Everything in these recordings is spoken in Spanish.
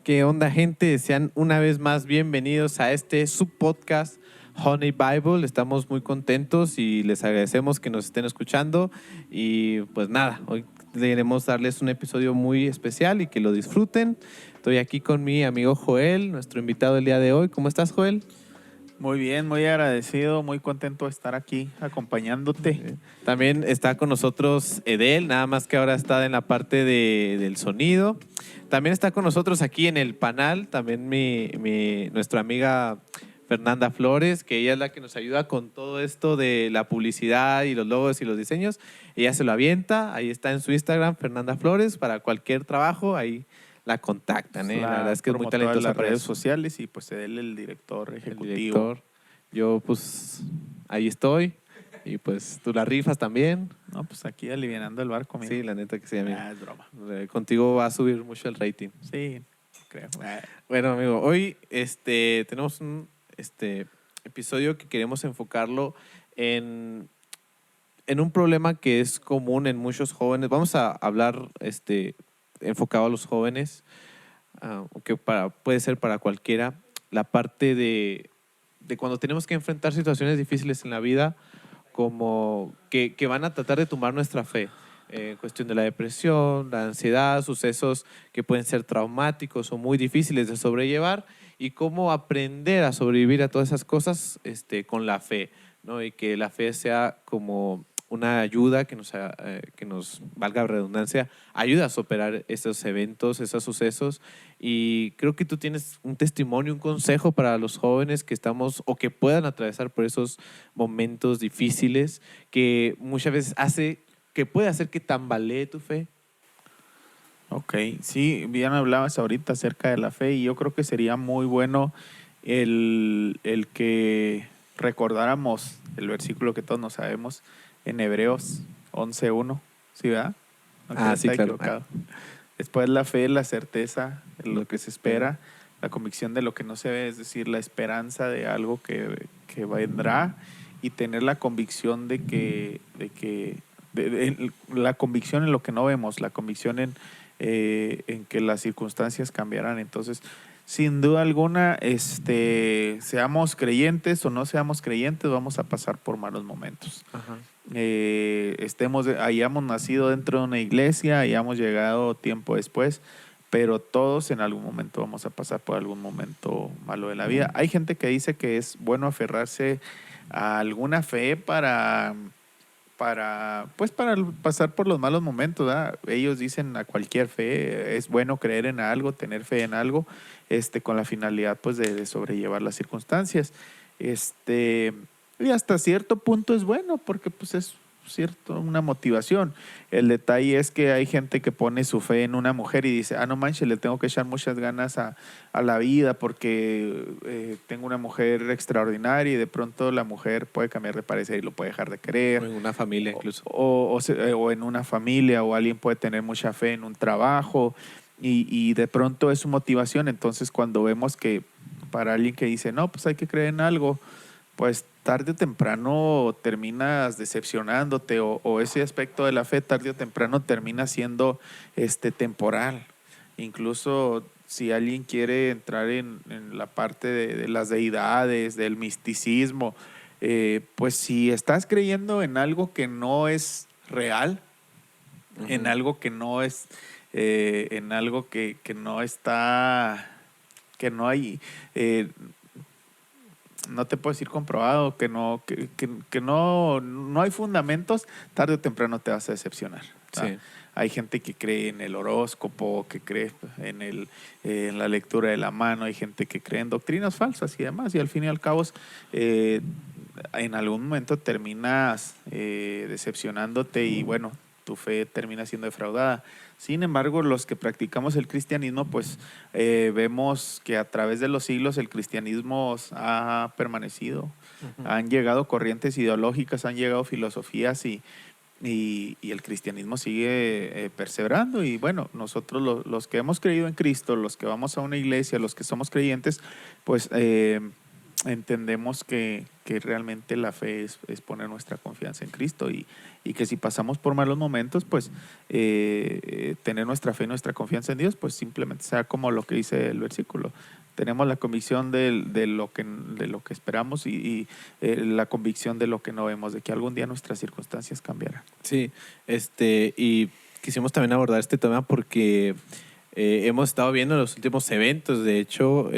¿Qué onda, gente? Sean una vez más bienvenidos a este subpodcast Honey Bible. Estamos muy contentos y les agradecemos que nos estén escuchando. Y pues nada, hoy queremos darles un episodio muy especial y que lo disfruten. Estoy aquí con mi amigo Joel, nuestro invitado el día de hoy. ¿Cómo estás, Joel? Muy bien, muy agradecido, muy contento de estar aquí acompañándote. También está con nosotros Edel, nada más que ahora está en la parte del sonido. También está con nosotros aquí en el panel, también nuestra amiga Fernanda Flores, que ella es la que nos ayuda con todo esto de la publicidad y los logos y los diseños. Ella se lo avienta, ahí está en su Instagram, Fernanda Flores, para cualquier trabajo, ahí la contactan. La verdad es que es muy promotora de talentosa las para redes eso. sociales y pues él el director El ejecutivo. director. Yo pues ahí estoy y pues tú la rifas también. No, pues aquí alivianando el barco, amigo. Sí, la neta que sí, amigo. Es broma. Contigo va a subir mucho el rating. Sí, creo. Bueno, amigo, hoy tenemos un episodio que queremos enfocarlo en un problema que es común en muchos jóvenes. Vamos a hablar enfocado a los jóvenes, que puede ser para cualquiera, la parte de cuando tenemos que enfrentar situaciones difíciles en la vida, como que van a tratar de tumbar nuestra fe. Cuestión de la depresión, la ansiedad, sucesos que pueden ser traumáticos o muy difíciles de sobrellevar, y cómo aprender a sobrevivir a todas esas cosas con la fe, ¿no? Y que la fe sea como una ayuda que nos valga la redundancia, ayuda a superar esos eventos, esos sucesos. Y creo que tú tienes un testimonio, un consejo para los jóvenes que estamos o que puedan atravesar por esos momentos difíciles, que muchas veces puede hacer que tambalee tu fe. Ok, sí, bien hablabas ahorita acerca de la fe y yo creo que sería muy bueno el que recordáramos el versículo que todos nos sabemos en Hebreos 11:1, ¿sí, verdad? No creo que Sí, está claro. equivocado. Después la fe, la certeza de lo que se espera, la convicción de lo que no se ve, es decir, la esperanza de algo que vendrá, y tener la convicción la convicción en lo que no vemos, la convicción en que las circunstancias cambiarán. Entonces, sin duda alguna, seamos creyentes o no seamos creyentes, vamos a pasar por malos momentos. Ajá. Hayamos nacido dentro de una iglesia, hayamos llegado tiempo después, pero todos en algún momento vamos a pasar por algún momento malo de la vida. Hay gente que dice que es bueno aferrarse a alguna fe para pasar por los malos momentos, ¿verdad? Ellos dicen a cualquier fe, es bueno creer en algo, tener fe en algo, con la finalidad pues de sobrellevar las circunstancias. Y hasta cierto punto es bueno porque pues es una motivación. El detalle es que hay gente que pone su fe en una mujer y dice, no manches, le tengo que echar muchas ganas a la vida porque tengo una mujer extraordinaria, y de pronto la mujer puede cambiar de parecer y lo puede dejar de querer. O en una familia incluso. O en una familia, o alguien puede tener mucha fe en un trabajo y de pronto es su motivación. Entonces cuando vemos que para alguien que dice, no, pues hay que creer en algo, pues tarde o temprano terminas decepcionándote, o ese aspecto de la fe tarde o temprano termina siendo temporal. Incluso si alguien quiere entrar en la parte de las deidades, del misticismo, pues si estás creyendo en algo que no es real, uh-huh, en algo que no es, en algo que no está, que no hay... no te puedo decir comprobado, que no hay fundamentos, tarde o temprano te vas a decepcionar. Sí. Hay gente que cree en el horóscopo, que cree en la lectura de la mano, hay gente que cree en doctrinas falsas y demás, y al fin y al cabo en algún momento terminas decepcionándote y bueno, tu fe termina siendo defraudada. Sin embargo, los que practicamos el cristianismo, pues vemos que a través de los siglos el cristianismo ha permanecido. Uh-huh. Han llegado corrientes ideológicas, han llegado filosofías y el cristianismo sigue perseverando. Y bueno, nosotros los que hemos creído en Cristo, los que vamos a una iglesia, los que somos creyentes, pues entendemos que realmente la fe es poner nuestra confianza en Cristo y que si pasamos por malos momentos, pues tener nuestra fe y nuestra confianza en Dios, pues simplemente sea como lo que dice el versículo. Tenemos la convicción de lo que esperamos y la convicción de lo que no vemos, de que algún día nuestras circunstancias cambiarán. Sí, y quisimos también abordar este tema porque hemos estado viendo en los últimos eventos, de hecho,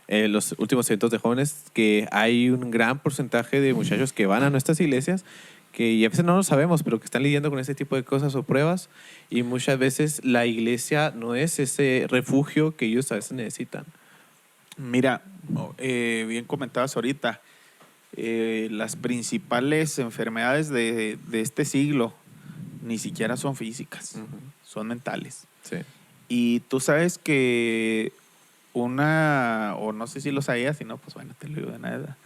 los últimos eventos de jóvenes, que hay un gran porcentaje de muchachos que van a nuestras iglesias que y a veces no lo sabemos, pero que están lidiando con ese tipo de cosas o pruebas, y muchas veces la iglesia no es ese refugio que ellos a veces necesitan. Mira, bien comentabas ahorita, las principales enfermedades de este siglo ni siquiera son físicas, son mentales. Sí. Y tú sabes que o no sé si lo sabías, si no, pues bueno, te lo digo de nada.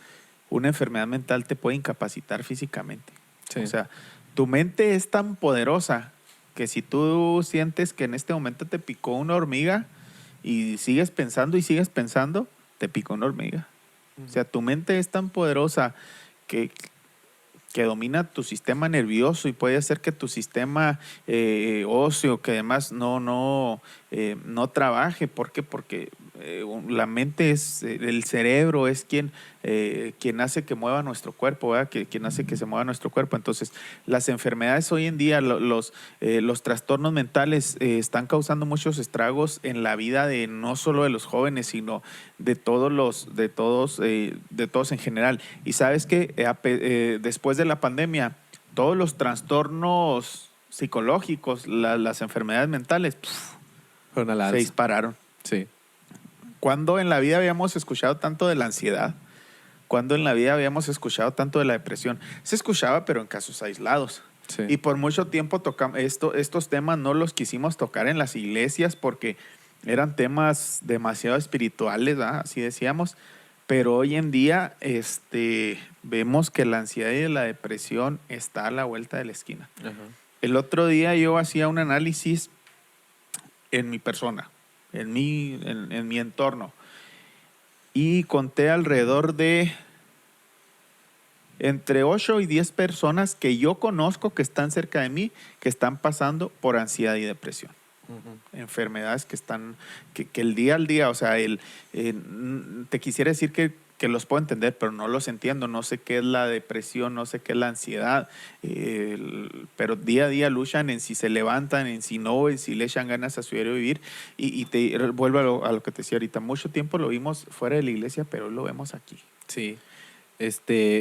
Una enfermedad mental te puede incapacitar físicamente. Sí. O sea, tu mente es tan poderosa que si tú sientes que en este momento te picó una hormiga y sigues pensando, te picó una hormiga. O sea, tu mente es tan poderosa que domina tu sistema nervioso y puede hacer que tu sistema óseo, que además no trabaje. ¿Por qué? Porque la mente el cerebro es quien hace que mueva nuestro cuerpo, ¿verdad? Quien hace que se mueva nuestro cuerpo. Entonces, las enfermedades hoy en día, los trastornos mentales están causando muchos estragos en la vida de no solo de los jóvenes, sino de todos en general. Y sabes que después de la pandemia, todos los trastornos psicológicos, las enfermedades mentales, Fueron a la se alza. dispararon. Sí. ¿Cuándo en la vida habíamos escuchado tanto de la ansiedad? ¿Cuándo en la vida habíamos escuchado tanto de la depresión? Se escuchaba, pero en casos aislados. Sí. Y por mucho tiempo estos temas no los quisimos tocar en las iglesias porque eran temas demasiado espirituales, ¿verdad? Así decíamos. Pero hoy en día vemos que la ansiedad y la depresión está a la vuelta de la esquina. Ajá. El otro día yo hacía un análisis en mi persona, en mi entorno, y conté alrededor de entre 8 y 10 personas que yo conozco que están cerca de mí, que están pasando por ansiedad y depresión. Enfermedades que el día al día, o sea, te quisiera decir que los puedo entender, pero no los entiendo. No sé qué es la depresión, no sé qué es la ansiedad, pero día a día luchan en si se levantan, en si no, en si le echan ganas a su diario vivir. Y te vuelvo a lo que te decía ahorita. Mucho tiempo lo vimos fuera de la iglesia, pero hoy lo vemos aquí. Sí.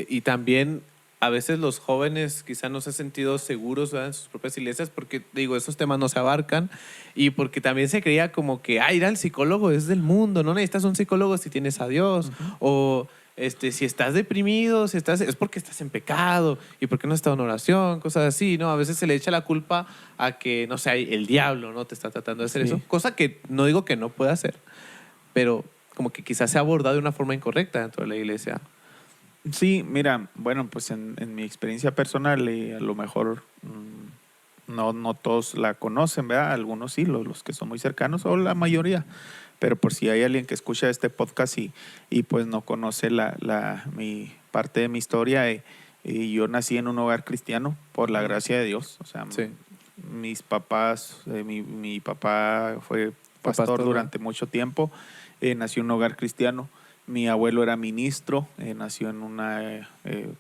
Y también a veces los jóvenes quizá no se han sentido seguros, ¿verdad?, en sus propias iglesias porque, digo, esos temas no se abarcan, y porque también se creía como que, ir al psicólogo es del mundo, no necesitas un psicólogo si tienes a Dios, o si estás deprimido, es porque estás en pecado, y porque no has estado en oración, cosas así, ¿no? A veces se le echa la culpa a que, no sé, el diablo, ¿no?, te está tratando de hacer eso, cosa que no digo que no pueda hacer, pero como que quizás se ha abordado de una forma incorrecta dentro de la iglesia. Sí, mira, bueno, pues en mi experiencia personal, a lo mejor no todos la conocen, ¿verdad? Algunos sí, los que son muy cercanos, o la mayoría. Pero por si hay alguien que escucha este podcast y pues no conoce mi parte de mi historia, yo nací en un hogar cristiano por la gracia de Dios. O sea, Sí. mis papás, mi papá fue pastor durante mucho tiempo, nació en un hogar cristiano. Mi abuelo era ministro, nació en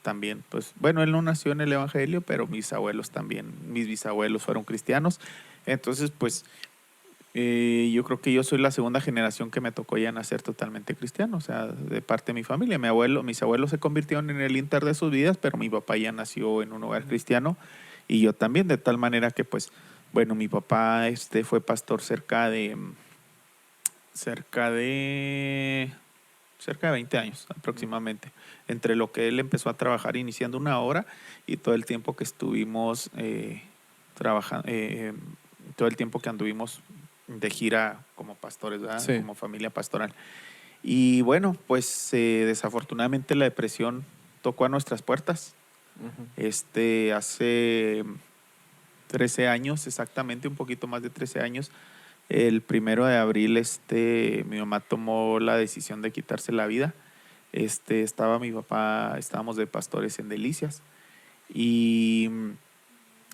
también, pues, bueno, él no nació en el evangelio, pero mis bisabuelos fueron cristianos. Entonces, pues, yo creo que yo soy la segunda generación que me tocó ya nacer totalmente cristiano, o sea, de parte de mi familia. Mis abuelos se convirtieron en el inter de sus vidas, pero mi papá ya nació en un hogar cristiano y yo también, de tal manera que, pues, bueno, mi papá fue pastor cerca de 20 años aproximadamente, entre lo que él empezó a trabajar iniciando una obra y todo el tiempo que estuvimos trabajando, todo el tiempo que anduvimos de gira como pastores, ¿verdad? Sí. Como familia pastoral. Y bueno, pues desafortunadamente la depresión tocó a nuestras puertas. Hace 13 años, exactamente, un poquito más de 13 años, el 1 de abril mi mamá tomó la decisión de quitarse la vida. estaba mi papá, estábamos de pastores en Delicias. Y,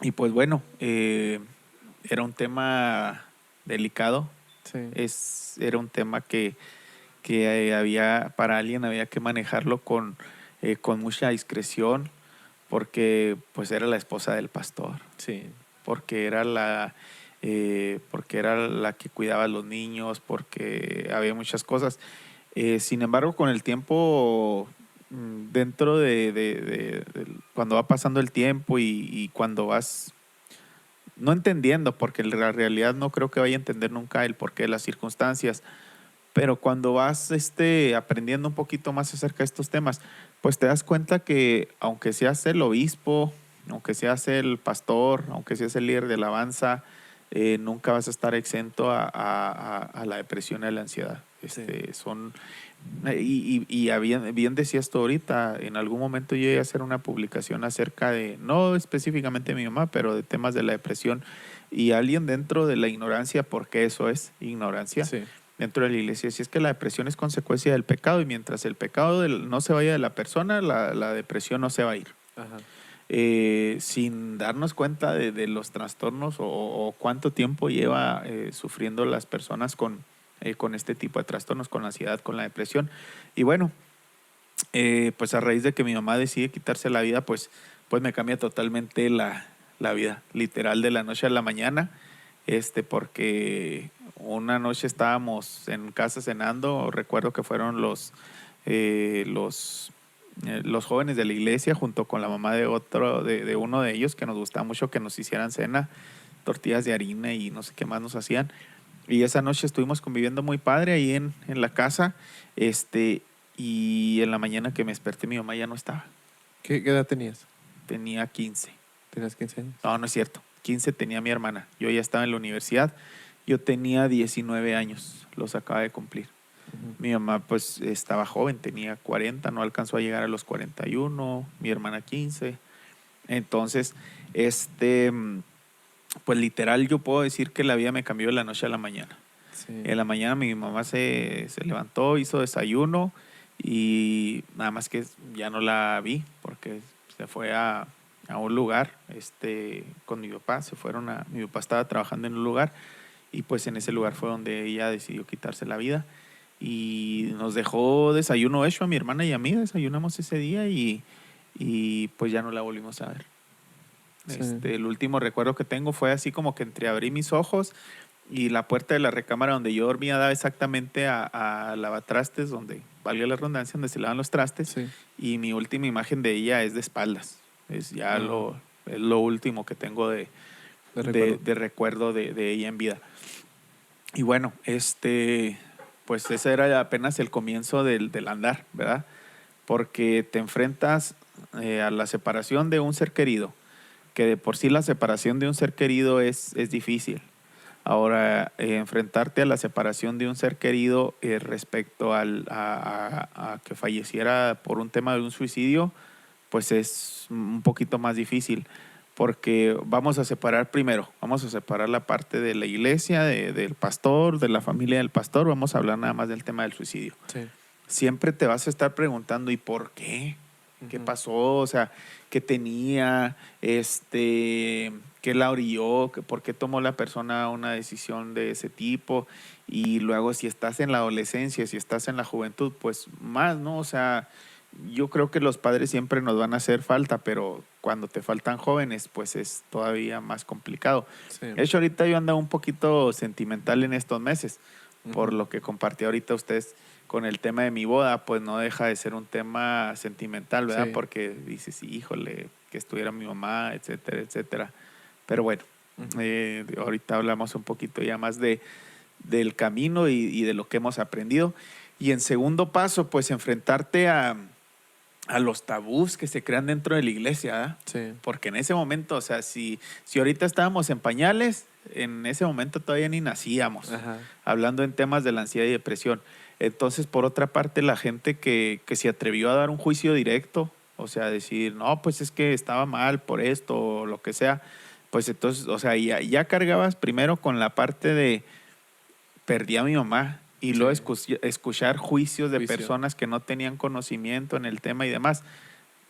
y pues bueno, era un tema delicado. Sí. Era un tema que para alguien había que manejarlo con mucha discreción, porque pues era la esposa del pastor, Sí. porque era la que cuidaba a los niños, porque había muchas cosas. Sin embargo, con el tiempo, dentro cuando va pasando el tiempo y cuando vas no entendiendo, porque en la realidad no creo que vaya a entender nunca el porqué de las circunstancias, pero cuando vas aprendiendo un poquito más acerca de estos temas, pues te das cuenta que aunque seas el obispo, aunque seas el pastor, aunque seas el líder de alabanza, nunca vas a estar exento a la depresión y a la ansiedad. Bien decías tú ahorita, en algún momento yo iba a hacer una publicación acerca de, no específicamente de mi mamá, pero de temas de la depresión, y alguien dentro de la ignorancia, porque eso es ignorancia, Sí. dentro de la iglesia, si es que la depresión es consecuencia del pecado, y mientras el pecado no se vaya de la persona, la depresión no se va a ir. Ajá. Sin darnos cuenta de los trastornos o cuánto tiempo lleva sufriendo las personas con este tipo de trastornos, con la ansiedad, con la depresión. Y bueno, pues a raíz de que mi mamá decide quitarse la vida, pues me cambia totalmente la vida, literal, de la noche a la mañana, porque una noche estábamos en casa cenando, recuerdo que fueron los jóvenes de la iglesia junto con la mamá de uno de ellos, que nos gustaba mucho que nos hicieran cena, tortillas de harina y no sé qué más nos hacían. Y esa noche estuvimos conviviendo muy padre ahí en la casa, y en la mañana que me desperté mi mamá ya no estaba. ¿Qué edad tenías? Tenía 15. ¿Tenías 15 años? No, no es cierto. 15 tenía mi hermana. Yo ya estaba en la universidad. Yo tenía 19 años. Los acaba de cumplir. Uh-huh. Mi mamá pues estaba joven, tenía 40, no alcanzó a llegar a los 41, mi hermana 15. Entonces, pues literal yo puedo decir que la vida me cambió de la noche a la mañana. Sí. En la mañana mi mamá se levantó, hizo desayuno y nada más que ya no la vi porque se fue a un lugar con mi papá. Mi papá estaba trabajando en un lugar y pues en ese lugar fue donde ella decidió quitarse la vida. Y nos dejó desayuno hecho a mi hermana y a mí, desayunamos ese día y pues ya no la volvimos a ver. Sí. El último recuerdo que tengo fue así como que entreabrí mis ojos y la puerta de la recámara donde yo dormía daba exactamente a lavatrastes, donde, valga la redundancia, donde se lavan los trastes. Sí. Y mi última imagen de ella es de espaldas. Es ya es lo último que tengo de recuerdo de ella en vida. Y bueno, pues ese era apenas el comienzo del andar, ¿verdad? Porque te enfrentas a la separación de un ser querido, que de por sí la separación de un ser querido es difícil. Ahora, enfrentarte a la separación de un ser querido respecto a que falleciera por un tema de un suicidio, pues es un poquito más difícil. Porque vamos a separar la parte de la iglesia, del pastor, de la familia del pastor. Vamos a hablar nada más del tema del suicidio. Sí. Siempre te vas a estar preguntando, ¿y por qué? ¿Qué pasó? O sea, ¿qué tenía? ¿Qué la orilló? ¿Por qué tomó la persona una decisión de ese tipo? Y luego, si estás en la adolescencia, si estás en la juventud, pues más, ¿no? O sea, yo creo que los padres siempre nos van a hacer falta, pero cuando te faltan jóvenes, pues es todavía más complicado. Sí. De hecho, ahorita yo andaba un poquito sentimental en estos meses, por lo que compartí ahorita ustedes con el tema de mi boda, pues no deja de ser un tema sentimental, ¿verdad? Sí. Porque dices, híjole, que estuviera mi mamá, etcétera, etcétera. Pero bueno, ahorita hablamos un poquito ya más del camino y de lo que hemos aprendido. Y en segundo paso, pues enfrentarte a los tabús que se crean dentro de la iglesia, ¿verdad? Sí. Porque en ese momento, o sea, si ahorita estábamos en pañales, en ese momento todavía ni nacíamos, Ajá. hablando en temas de la ansiedad y depresión. Entonces, por otra parte, la gente que se atrevió a dar un juicio directo, o sea, decir, no, pues es que estaba mal por esto o lo que sea, pues entonces, o sea, ya cargabas primero con la parte de, perdí a mi mamá, y Sí. luego escuchar juicios de Juicio. personas que no tenían conocimiento en el tema y demás,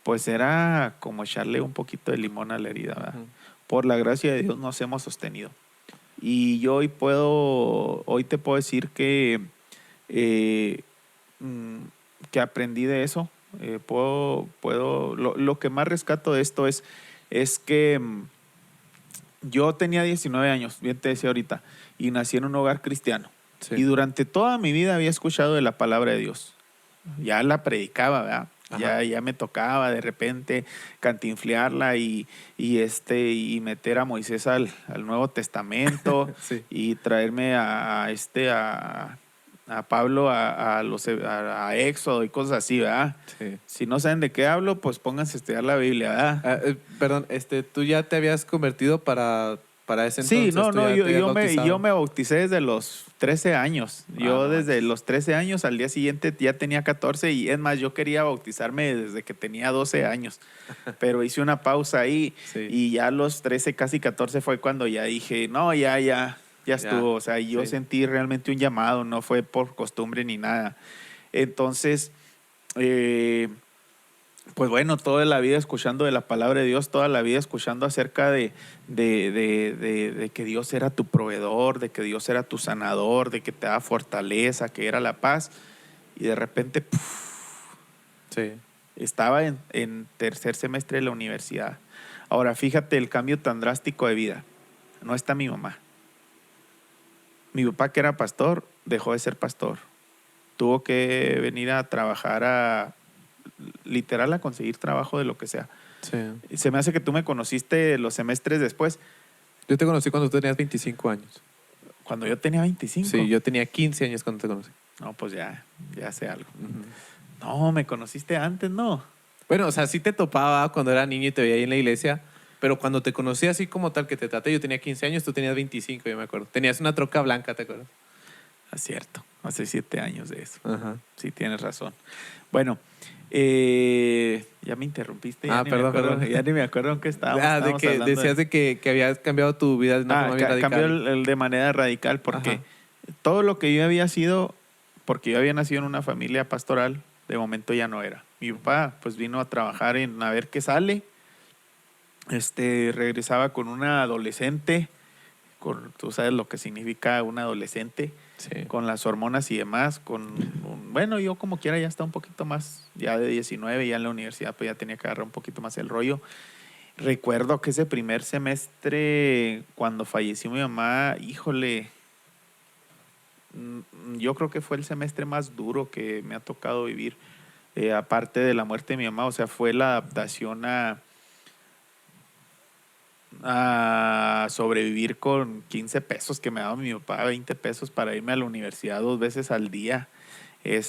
pues era como echarle un poquito de limón a la herida, ¿verdad? Ujú. Por la gracia de Dios nos hemos sostenido. Y yo hoy te puedo decir eh, mm, que aprendí de eso. Lo que más rescato de esto es que yo tenía 19 años, bien te decía ahorita, y nací en un hogar cristiano. Sí. Y durante toda mi vida había escuchado de la palabra de Dios. Ya la predicaba, ¿verdad? Ajá. Ya me tocaba de repente cantinflearla y meter a Moisés al Nuevo Testamento Sí. y traerme a Pablo a Éxodo y cosas así, ¿verdad? Sí. Si no saben de qué hablo, pues pónganse a estudiar la Biblia, ¿verdad? Perdón, ¿tú ya te habías convertido para ese Sí, entonces? ¿Tú ya te habías yo bautizado? me bauticé desde los 13 años. Yo No desde manches. los 13 años al día siguiente ya tenía 14 y es más, yo quería bautizarme desde que tenía 12 años, pero hice una pausa ahí Sí. y ya a los 13, casi 14 fue cuando ya dije, no, ya estuvo. O sea, yo Sí. sentí realmente un llamado, no fue por costumbre ni nada. Entonces, eh, pues bueno, toda la vida escuchando de la palabra de Dios, toda la vida escuchando acerca de que Dios era tu proveedor, de que Dios era tu sanador, de que te da fortaleza, que era la paz. Y de repente Sí. estaba en tercer semestre de la universidad. Ahora, fíjate el cambio tan drástico de vida. No está mi mamá. Mi papá, que era pastor, dejó de ser pastor. Tuvo que venir a trabajar literal a conseguir trabajo de lo que sea. Sí. Se me hace que tú me conociste los semestres después, Yo te conocí cuando tú tenías 25 años. cuando yo tenía 25. Sí, yo tenía 15 años cuando te conocí. No, pues ya sé algo. Ujú. No, me conociste antes, ¿no? Bueno, o sea, sí te topaba cuando era niño y te veía ahí en la iglesia, pero cuando te conocí así como tal que te traté, yo tenía 15 años, tú tenías 25, yo me acuerdo. Tenías una troca blanca, ¿te acuerdas? Es cierto, hace 7 años de eso. Ajá. Sí, tienes razón. Bueno, ya me interrumpiste, Perdón. ya ni me acuerdo en qué estábamos. De Estábamos que hablando decías de que habías cambiado tu vida de una forma bien cambió radical. el de manera radical porque Ajá. todo lo que yo había sido, porque yo había nacido en una familia pastoral, de momento ya no era. Mi papá pues vino a trabajar en a ver qué sale. Regresaba con una adolescente, tú sabes lo que significa un adolescente, Sí. con las hormonas y demás, bueno, yo como quiera ya está un poquito más, ya de 19, ya en la universidad pues ya tenía que agarrar un poquito más el rollo. Recuerdo que ese primer semestre, cuando falleció mi mamá, híjole, yo creo que fue el semestre más duro que me ha tocado vivir, aparte de la muerte de mi mamá. O sea, fue la adaptación a sobrevivir con 15 pesos que me daba mi papá, 20 pesos para irme a la universidad 2 veces al día,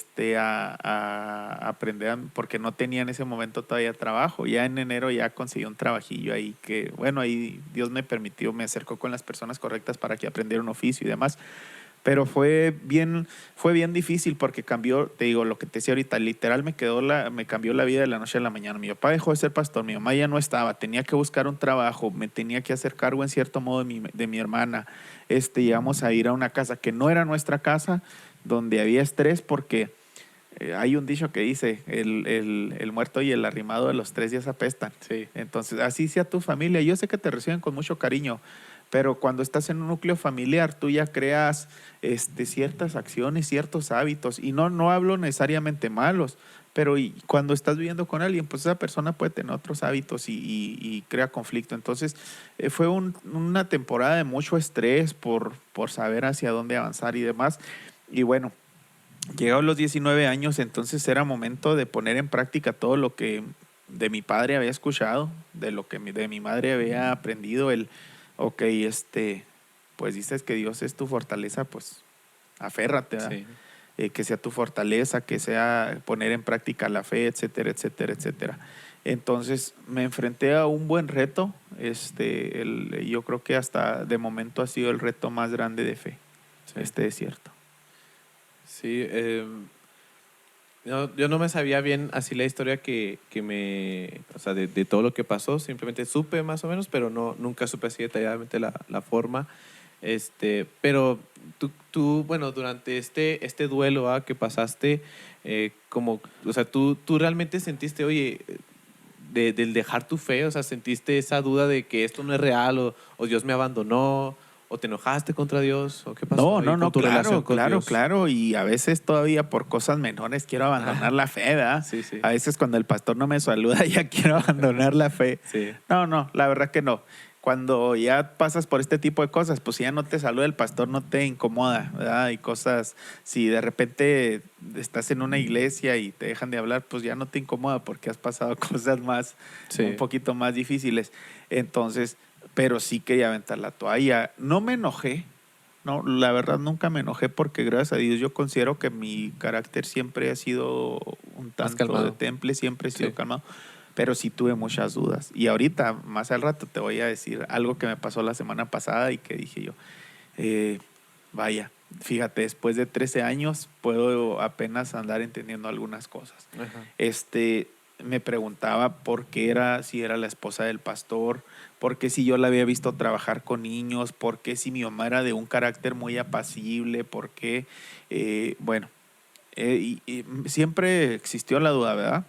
a aprender, porque no tenía en ese momento todavía trabajo. Ya en enero ya conseguí un trabajillo ahí que, bueno, ahí Dios me permitió, me acercó con las personas correctas para que aprendiera un oficio y demás. Pero fue bien difícil porque cambió, te digo, lo que te decía ahorita, literal me cambió la vida de la noche a la mañana. Mi papá dejó de ser pastor, mi mamá ya no estaba, tenía que buscar un trabajo, me tenía que hacer cargo en cierto modo de mi hermana. Llegamos a ir a una casa que no era nuestra casa, donde había estrés porque hay un dicho que dice, el muerto y el arrimado de los 3 días apestan. Sí. Entonces, así sea tu familia. Yo sé que te reciben con mucho cariño, pero cuando estás en un núcleo familiar, tú ya creas ciertas acciones, ciertos hábitos, y no hablo necesariamente malos, pero cuando estás viviendo con alguien, pues esa persona puede tener otros hábitos y crea conflicto. Entonces, fue una temporada de mucho estrés por saber hacia dónde avanzar y demás. Y bueno, llegados los 19 años, entonces era momento de poner en práctica todo lo que de mi padre había escuchado, de lo que de mi madre había aprendido, ok, pues dices que Dios es tu fortaleza, pues aférrate, ¿verdad? Sí. Que sea tu fortaleza, que sea poner en práctica la fe, etcétera, etcétera, etcétera. Entonces me enfrenté a un buen reto, yo creo que hasta de momento ha sido el reto más grande de fe, Sí. este desierto. Sí, yo no me sabía bien así la historia o sea, de todo lo que pasó, simplemente supe más o menos, pero nunca supe así detalladamente la forma. Pero tú, bueno, durante este duelo que pasaste, o sea, tú realmente sentiste, oye, del dejar tu fe, o sea, sentiste esa duda de que esto no es real o Dios me abandonó o te enojaste contra Dios o qué pasó ahí con tu relación con Dios. Claro. Y a veces todavía por cosas menores quiero abandonar la fe, ¿verdad? Sí, sí. A veces cuando el pastor no me saluda ya quiero abandonar la fe. Sí. No, la verdad que no. Cuando ya pasas por este tipo de cosas, pues si ya no te saluda el pastor, no te incomoda, ¿verdad? Y cosas, si de repente estás en una iglesia y te dejan de hablar, pues ya no te incomoda porque has pasado cosas más, un poquito más difíciles. Entonces, pero sí quería aventar la toalla. No me enojé, no, la verdad nunca me enojé porque gracias a Dios yo considero que mi carácter siempre ha sido un tanto de temple, siempre he sido calmado. Pero sí tuve muchas dudas. Y ahorita, más al rato, te voy a decir algo que me pasó la semana pasada y que dije yo, vaya, fíjate, después de 13 años puedo apenas andar entendiendo algunas cosas. Ajá. Me preguntaba por qué si era la esposa del pastor, por qué si yo la había visto trabajar con niños, por qué si mi mamá era de un carácter muy apacible, por qué, y siempre existió la duda, ¿verdad?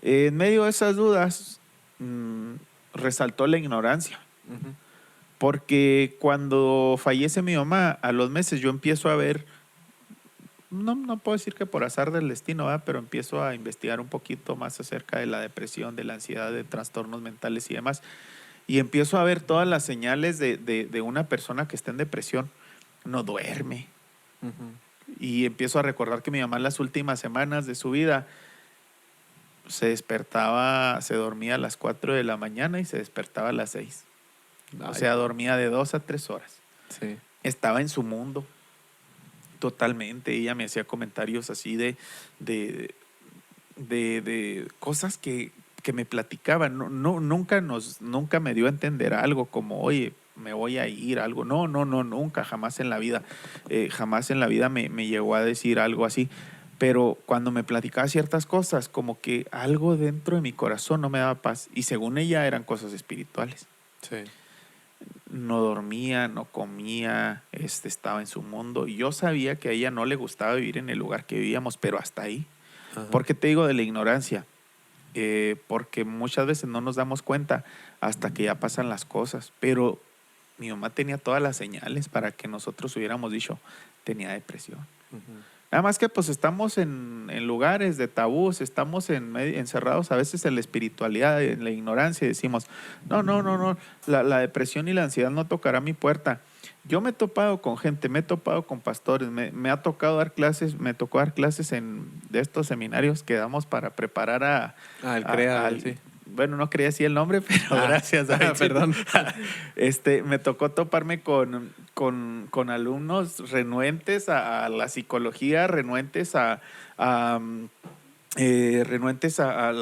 En medio de esas dudas, resaltó la ignorancia. Uh-huh. Porque cuando fallece mi mamá, a los meses yo empiezo a ver, no puedo decir que por azar del destino, ¿verdad? Pero empiezo a investigar un poquito más acerca de la depresión, de la ansiedad, de trastornos mentales y demás. Y empiezo a ver todas las señales de una persona que está en depresión. No duerme. Uh-huh. Y empiezo a recordar que mi mamá en las últimas semanas de su vida se dormía a las 4 de la mañana y se despertaba a las 6. Ay. O sea, dormía de 2 a 3 horas. Sí. Estaba en su mundo totalmente. Ella me hacía comentarios así de cosas que me platicaban. Nunca me dio a entender algo como, oye, me voy a ir, algo. No, nunca, jamás en la vida. Jamás en la vida me llegó a decir algo así. Pero cuando me platicaba ciertas cosas, como que algo dentro de mi corazón no me daba paz. Y según ella eran cosas espirituales. Sí. No dormía, no comía, estaba en su mundo. Y yo sabía que a ella no le gustaba vivir en el lugar que vivíamos, pero hasta ahí. Ajá. ¿Por qué te digo de la ignorancia? Porque muchas veces no nos damos cuenta hasta que ya pasan las cosas. Pero mi mamá tenía todas las señales para que nosotros hubiéramos dicho, tenía depresión. Uh-huh. Nada más que pues estamos en lugares de tabús, estamos encerrados a veces en la espiritualidad, en la ignorancia y decimos, no, la depresión y la ansiedad no tocará mi puerta. Yo me he topado con gente, me he topado con pastores, me ha tocado dar clases, me tocó dar clases de estos seminarios que damos para preparar el CREA, sí. Bueno, no quería decir el nombre, pero gracias. Perdón. Me tocó toparme con alumnos renuentes a la psicología, renuentes a la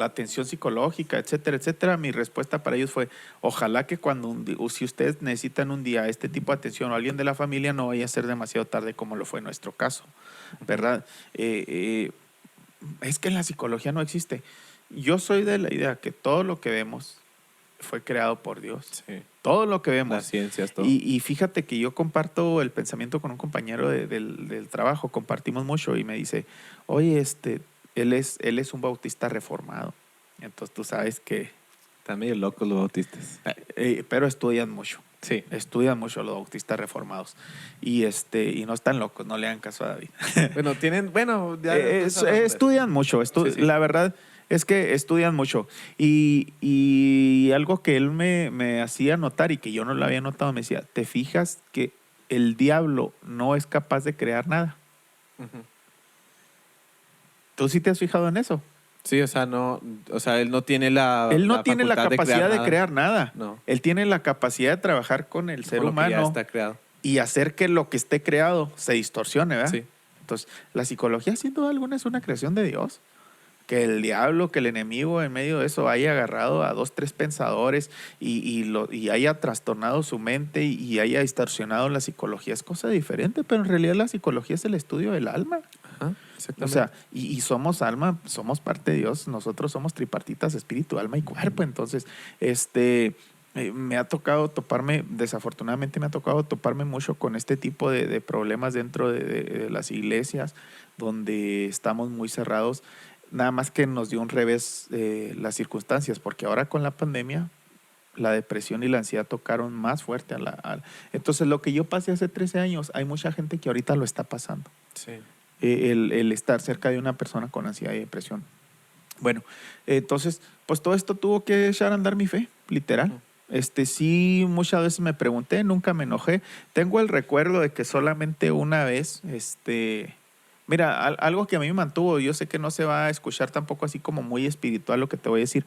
atención psicológica, etcétera, etcétera. Mi respuesta para ellos fue, ojalá que si ustedes necesitan un día este tipo de atención o alguien de la familia, no vaya a ser demasiado tarde como lo fue en nuestro caso, ¿verdad? Es que en la psicología no existe. Yo soy de la idea que todo lo que vemos fue creado por Dios. Sí. Todo lo que vemos. Las ciencias, todo. Y fíjate que yo comparto el pensamiento con un compañero del trabajo, compartimos mucho y me dice, oye, él es un bautista reformado. Entonces tú sabes que... Están medio locos los bautistas. Pero estudian mucho. Sí. Estudian mucho los bautistas reformados. Y no están locos, no le hagan caso a David. Estudian mucho. Sí. La verdad es que estudian mucho. Y algo que él me hacía notar y que yo no lo había notado, me decía, ¿te fijas que el diablo no es capaz de crear nada? Uh-huh. ¿Tú sí te has fijado en eso? Sí, él no tiene la capacidad de crear nada. No. Él tiene la capacidad de trabajar con el ser humano que ya está creado y hacer que lo que esté creado se distorsione, ¿verdad? Sí. Entonces, la psicología, sin duda alguna, es una creación de Dios. Que el diablo, que el enemigo en medio de eso haya agarrado a 2, 3 pensadores y haya trastornado su mente y haya distorsionado la psicología es cosa diferente, pero en realidad la psicología es el estudio del alma. Ajá, exactamente. O sea, y somos alma, somos parte de Dios, nosotros somos tripartitas, espíritu, alma y cuerpo. Entonces, Me ha tocado toparme, desafortunadamente me ha tocado toparme mucho con este tipo de problemas dentro de las iglesias, donde estamos muy cerrados. Nada más que nos dio un revés las circunstancias, porque ahora con la pandemia la depresión y la ansiedad tocaron más fuerte Entonces, lo que yo pasé hace 13 años, hay mucha gente que ahorita lo está pasando. Sí. El estar cerca de una persona con ansiedad y depresión. Bueno, entonces, pues todo esto tuvo que echar a andar mi fe, literal. Sí, muchas veces me pregunté, nunca me enojé. Tengo el recuerdo de que solamente una vez, mira, algo que a mí me mantuvo, yo sé que no se va a escuchar tampoco así como muy espiritual lo que te voy a decir,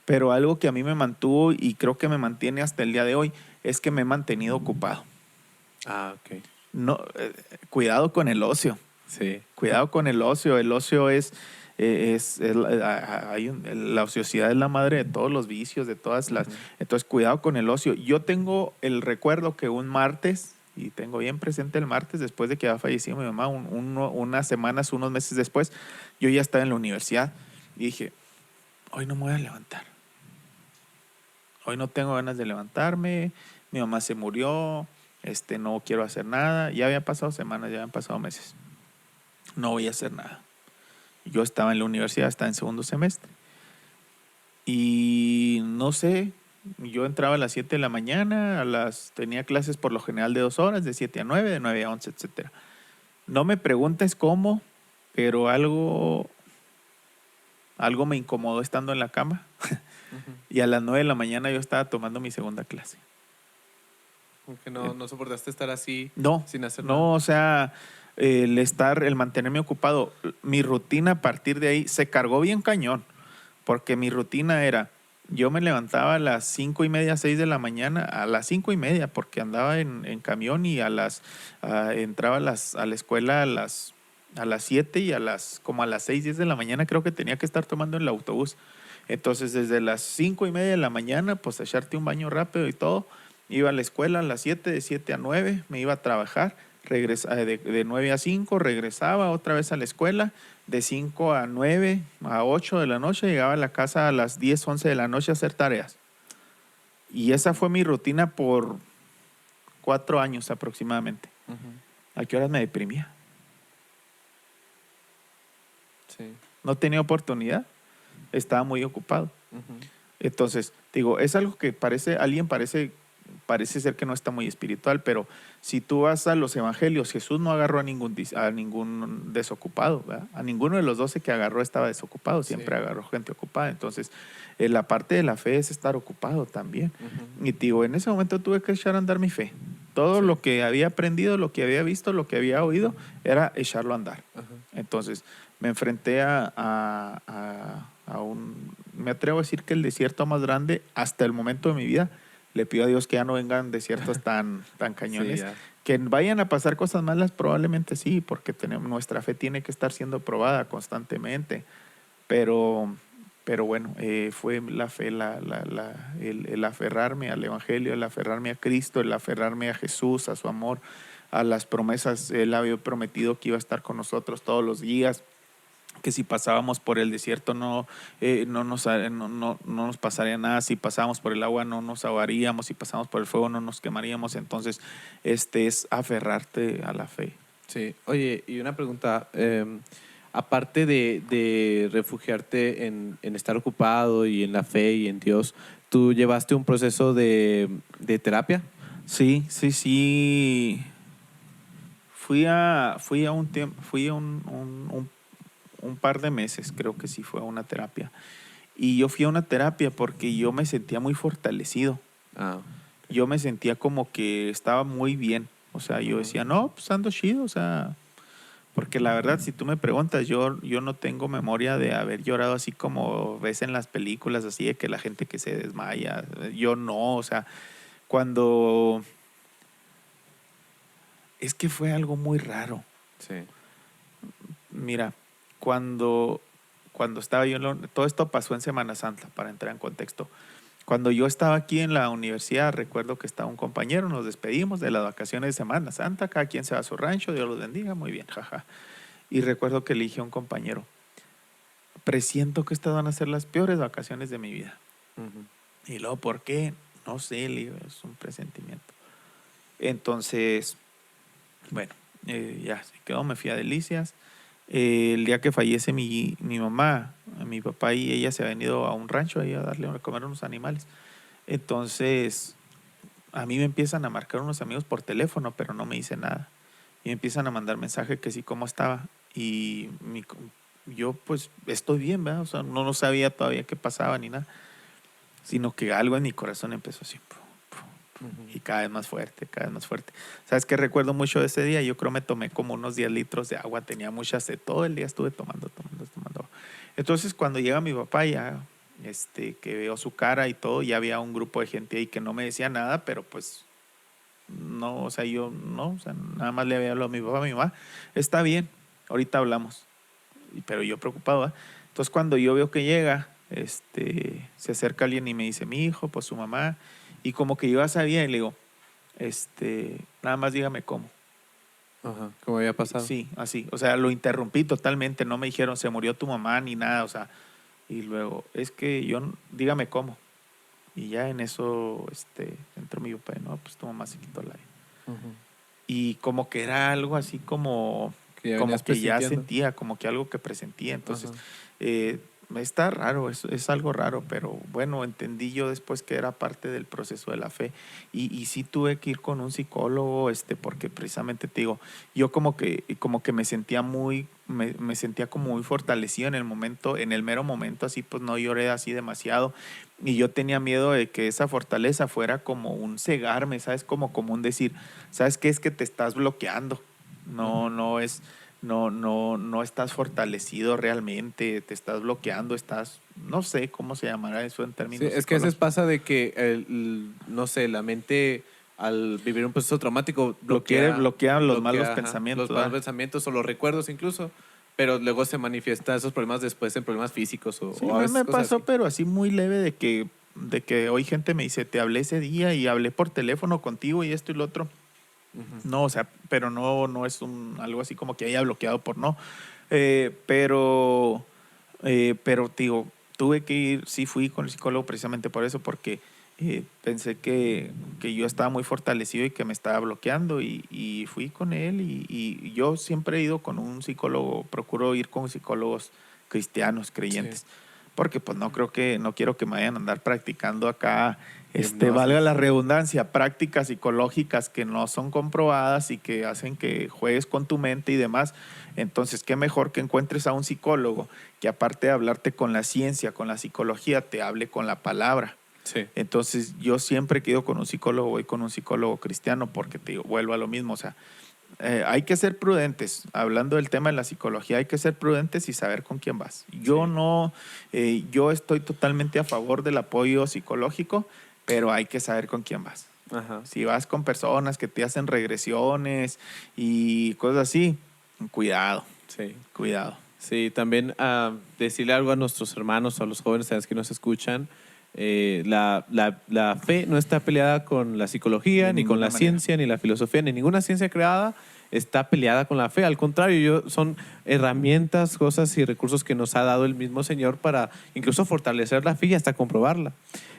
pero algo que a mí me mantuvo y creo que me mantiene hasta el día de hoy es que me he mantenido ocupado. Ah, ok. No, cuidado con el ocio. Sí. Cuidado con el ocio. El ocio la ociosidad es la madre de todos los vicios, de todas las. Entonces, cuidado con el ocio. Yo tengo el recuerdo que un martes, y tengo bien presente el martes, después de que había fallecido mi mamá, unas semanas, unos meses después, yo ya estaba en la universidad y dije, hoy no me voy a levantar. Hoy no tengo ganas de levantarme, mi mamá se murió, no quiero hacer nada. Ya habían pasado semanas, ya habían pasado meses. No voy a hacer nada. Yo estaba en la universidad, estaba en segundo semestre. Y no sé, yo entraba a las 7 de la mañana, tenía clases por lo general de 2 horas, de 7 a 9, de 9 a 11, etc. No me preguntes cómo, pero algo me incomodó estando en la cama. Y a las 9 de la mañana yo estaba tomando mi segunda clase. Porque no soportaste estar así No, sin hacer no, nada. o sea, el mantenerme ocupado, mi rutina a partir de ahí se cargó bien cañón, porque mi rutina era, yo me levantaba a las 5:30, 6 de la mañana, a las 5:30, porque andaba en camión y entraba a la escuela a las 7 y como a las 6, 10 de la mañana creo que tenía que estar tomando el autobús. Entonces, desde las 5:30 de la mañana, pues echarte un baño rápido y todo. Iba a la escuela a las 7, de 7 a 9, me iba a trabajar, de 9 a 5, regresaba otra vez a la escuela, de 5 a 9, a 8 de la noche, llegaba a la casa a las 10, 11 de la noche a hacer tareas. Y esa fue mi rutina por 4 años aproximadamente. ¿A qué horas me deprimía? Sí. No tenía oportunidad, estaba muy ocupado. Entonces, digo, es algo que parece ser que no está muy espiritual, pero si tú vas a los evangelios, Jesús no agarró a ningún desocupado, ¿verdad? A ninguno de los 12 que agarró estaba desocupado, siempre agarró gente ocupada. Entonces, la parte de la fe es estar ocupado también. Y digo, en ese momento tuve que echar a andar mi fe. Todo lo que había aprendido, lo que había visto, lo que había oído, era echarlo a andar. Entonces, me enfrenté me atrevo a decir que el desierto más grande hasta el momento de mi vida. Le pido a Dios que ya no vengan desiertos tan cañones. Sí, que vayan a pasar cosas malas, probablemente sí, porque nuestra fe tiene que estar siendo probada constantemente. Pero bueno, fue la fe, el aferrarme al Evangelio, el aferrarme a Cristo, el aferrarme a Jesús, a su amor, a las promesas. Él había prometido que iba a estar con nosotros todos los días, que si pasábamos por el desierto no nos pasaría nada, si pasábamos por el agua no nos ahogaríamos, si pasamos por el fuego no nos quemaríamos. Entonces, es aferrarte a la fe. Sí. Oye, y una pregunta, aparte de refugiarte en estar ocupado y en la fe y en Dios, ¿tú llevaste un proceso de terapia? Sí. Fui a un par de meses, creo que sí fue a una terapia. Y yo fui a una terapia porque yo me sentía muy fortalecido. Yo me sentía como que estaba muy bien. O sea, yo decía, no, pues ando chido, o sea, porque la verdad, si tú me preguntas, yo no tengo memoria de haber llorado así como ves en las películas, así de que la gente que se desmaya. Yo no, o sea, cuando... Es que fue algo muy raro. Sí. Mira, cuando estaba yo, todo esto pasó en Semana Santa, para entrar en contexto. Cuando yo estaba aquí en la universidad, recuerdo que estaba un compañero, nos despedimos de las vacaciones de Semana Santa, cada quien se va a su rancho, Dios los bendiga, muy bien, jaja. Y recuerdo que le dije a un compañero, presiento que estas van a ser las peores vacaciones de mi vida. Y luego, ¿por qué? No sé, le digo, es un presentimiento. Entonces, bueno, ya se quedó, me fui a Delicias. El día que fallece mi mamá, mi papá y ella se habían ido a un rancho ahí a darle a comer a unos animales. Entonces, a mí me empiezan a marcar unos amigos por teléfono, pero no me dicen nada. Y me empiezan a mandar mensaje que sí, cómo estaba. Y yo pues estoy bien, ¿verdad? O sea, no sabía todavía qué pasaba ni nada, sino que algo en mi corazón empezó así. Y cada vez más fuerte, cada vez más fuerte. ¿Sabes qué recuerdo mucho de ese día? Yo creo me tomé como unos 10 litros de agua, tenía mucha sed, todo el día estuve tomando. Entonces cuando llega mi papá ya, que veo su cara y todo, ya había un grupo de gente ahí que no me decía nada, pero pues no, o sea, yo no, o sea, nada más le había hablado a mi papá, a mi mamá, está bien, ahorita hablamos, pero yo preocupado, ¿verdad? Entonces cuando yo veo que llega, se acerca alguien y me dice, mi hijo, pues su mamá, y como que yo ya sabía y le digo, nada más dígame cómo. Ajá, ¿cómo había pasado? Sí, así, o sea, lo interrumpí totalmente, no me dijeron, se murió tu mamá ni nada, o sea, y luego, es que dígame cómo. Y ya en eso, entró mi papá, no, pues tu mamá se quitó la vida. Uh-huh. Y como que era algo así como que ya sentía, como que algo que presentía. Entonces, está raro, es algo raro, pero bueno, entendí yo después que era parte del proceso de la fe. Y sí tuve que ir con un psicólogo, porque precisamente te digo, yo como que me sentía me sentía como muy fortalecido en el momento, en el mero momento, así pues no lloré así demasiado. Y yo tenía miedo de que esa fortaleza fuera como un cegarme, ¿sabes? Como un decir, ¿sabes qué? Es que te estás bloqueando. No estás fortalecido realmente, te estás bloqueando, no sé cómo se llamará eso en términos Sí, es que a veces pasa de que, no sé, la mente al vivir un proceso traumático bloquea los malos pensamientos. Los malos pensamientos o los recuerdos incluso, pero luego se manifiesta esos problemas después en problemas físicos sí, o a veces me cosas pasó, así. pero así muy leve de que hoy gente me dice, te hablé ese día y hablé por teléfono contigo y esto y lo otro. Uh-huh. No, o sea, pero no es algo así como que haya bloqueado por no. Pero digo, tuve que ir, sí fui con el psicólogo precisamente por eso, porque pensé que yo estaba muy fortalecido y que me estaba bloqueando y fui con él y yo siempre he ido con un psicólogo, procuro ir con psicólogos cristianos, creyentes. Sí. Porque pues no quiero que me vayan a andar practicando acá, valga la redundancia, prácticas psicológicas que no son comprobadas y que hacen que juegues con tu mente y demás. Entonces, qué mejor que encuentres a un psicólogo que aparte de hablarte con la ciencia, con la psicología, te hable con la palabra. Sí. Entonces, yo siempre que ido con un psicólogo, voy con un psicólogo cristiano porque te digo, vuelvo a lo mismo, o sea, hay que ser prudentes. Hablando del tema de la psicología, hay que ser prudentes y saber con quién vas. Yo estoy totalmente a favor del apoyo psicológico, pero hay que saber con quién vas. Ajá. Si vas con personas que te hacen regresiones y cosas así, cuidado. Sí. Cuidado. Sí, también decirle algo a nuestros hermanos o a los jóvenes que nos escuchan. La fe no está peleada con la psicología, ni con la ciencia, ni la filosofía, ni ninguna ciencia creada está peleada con la fe. Al contrario, son herramientas, cosas y recursos que nos ha dado el mismo Señor para incluso fortalecer la fe y hasta comprobarla.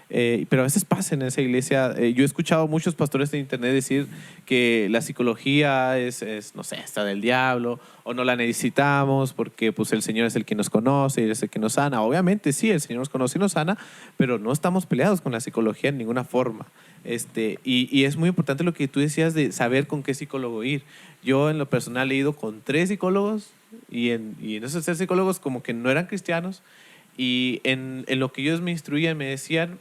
Pero a veces pasa en esa iglesia. Yo he escuchado muchos pastores de internet decir que la psicología es, no sé, está del diablo o no la necesitamos porque pues el Señor es el que nos conoce y es el que nos sana. Obviamente sí, el Señor nos conoce y nos sana, pero no estamos peleados con la psicología en ninguna forma. Y es muy importante lo que tú decías de saber con qué psicólogo ir. Yo en lo personal he ido con 3 psicólogos y en esos 3 psicólogos como que no eran cristianos y en lo que ellos me instruían me decían,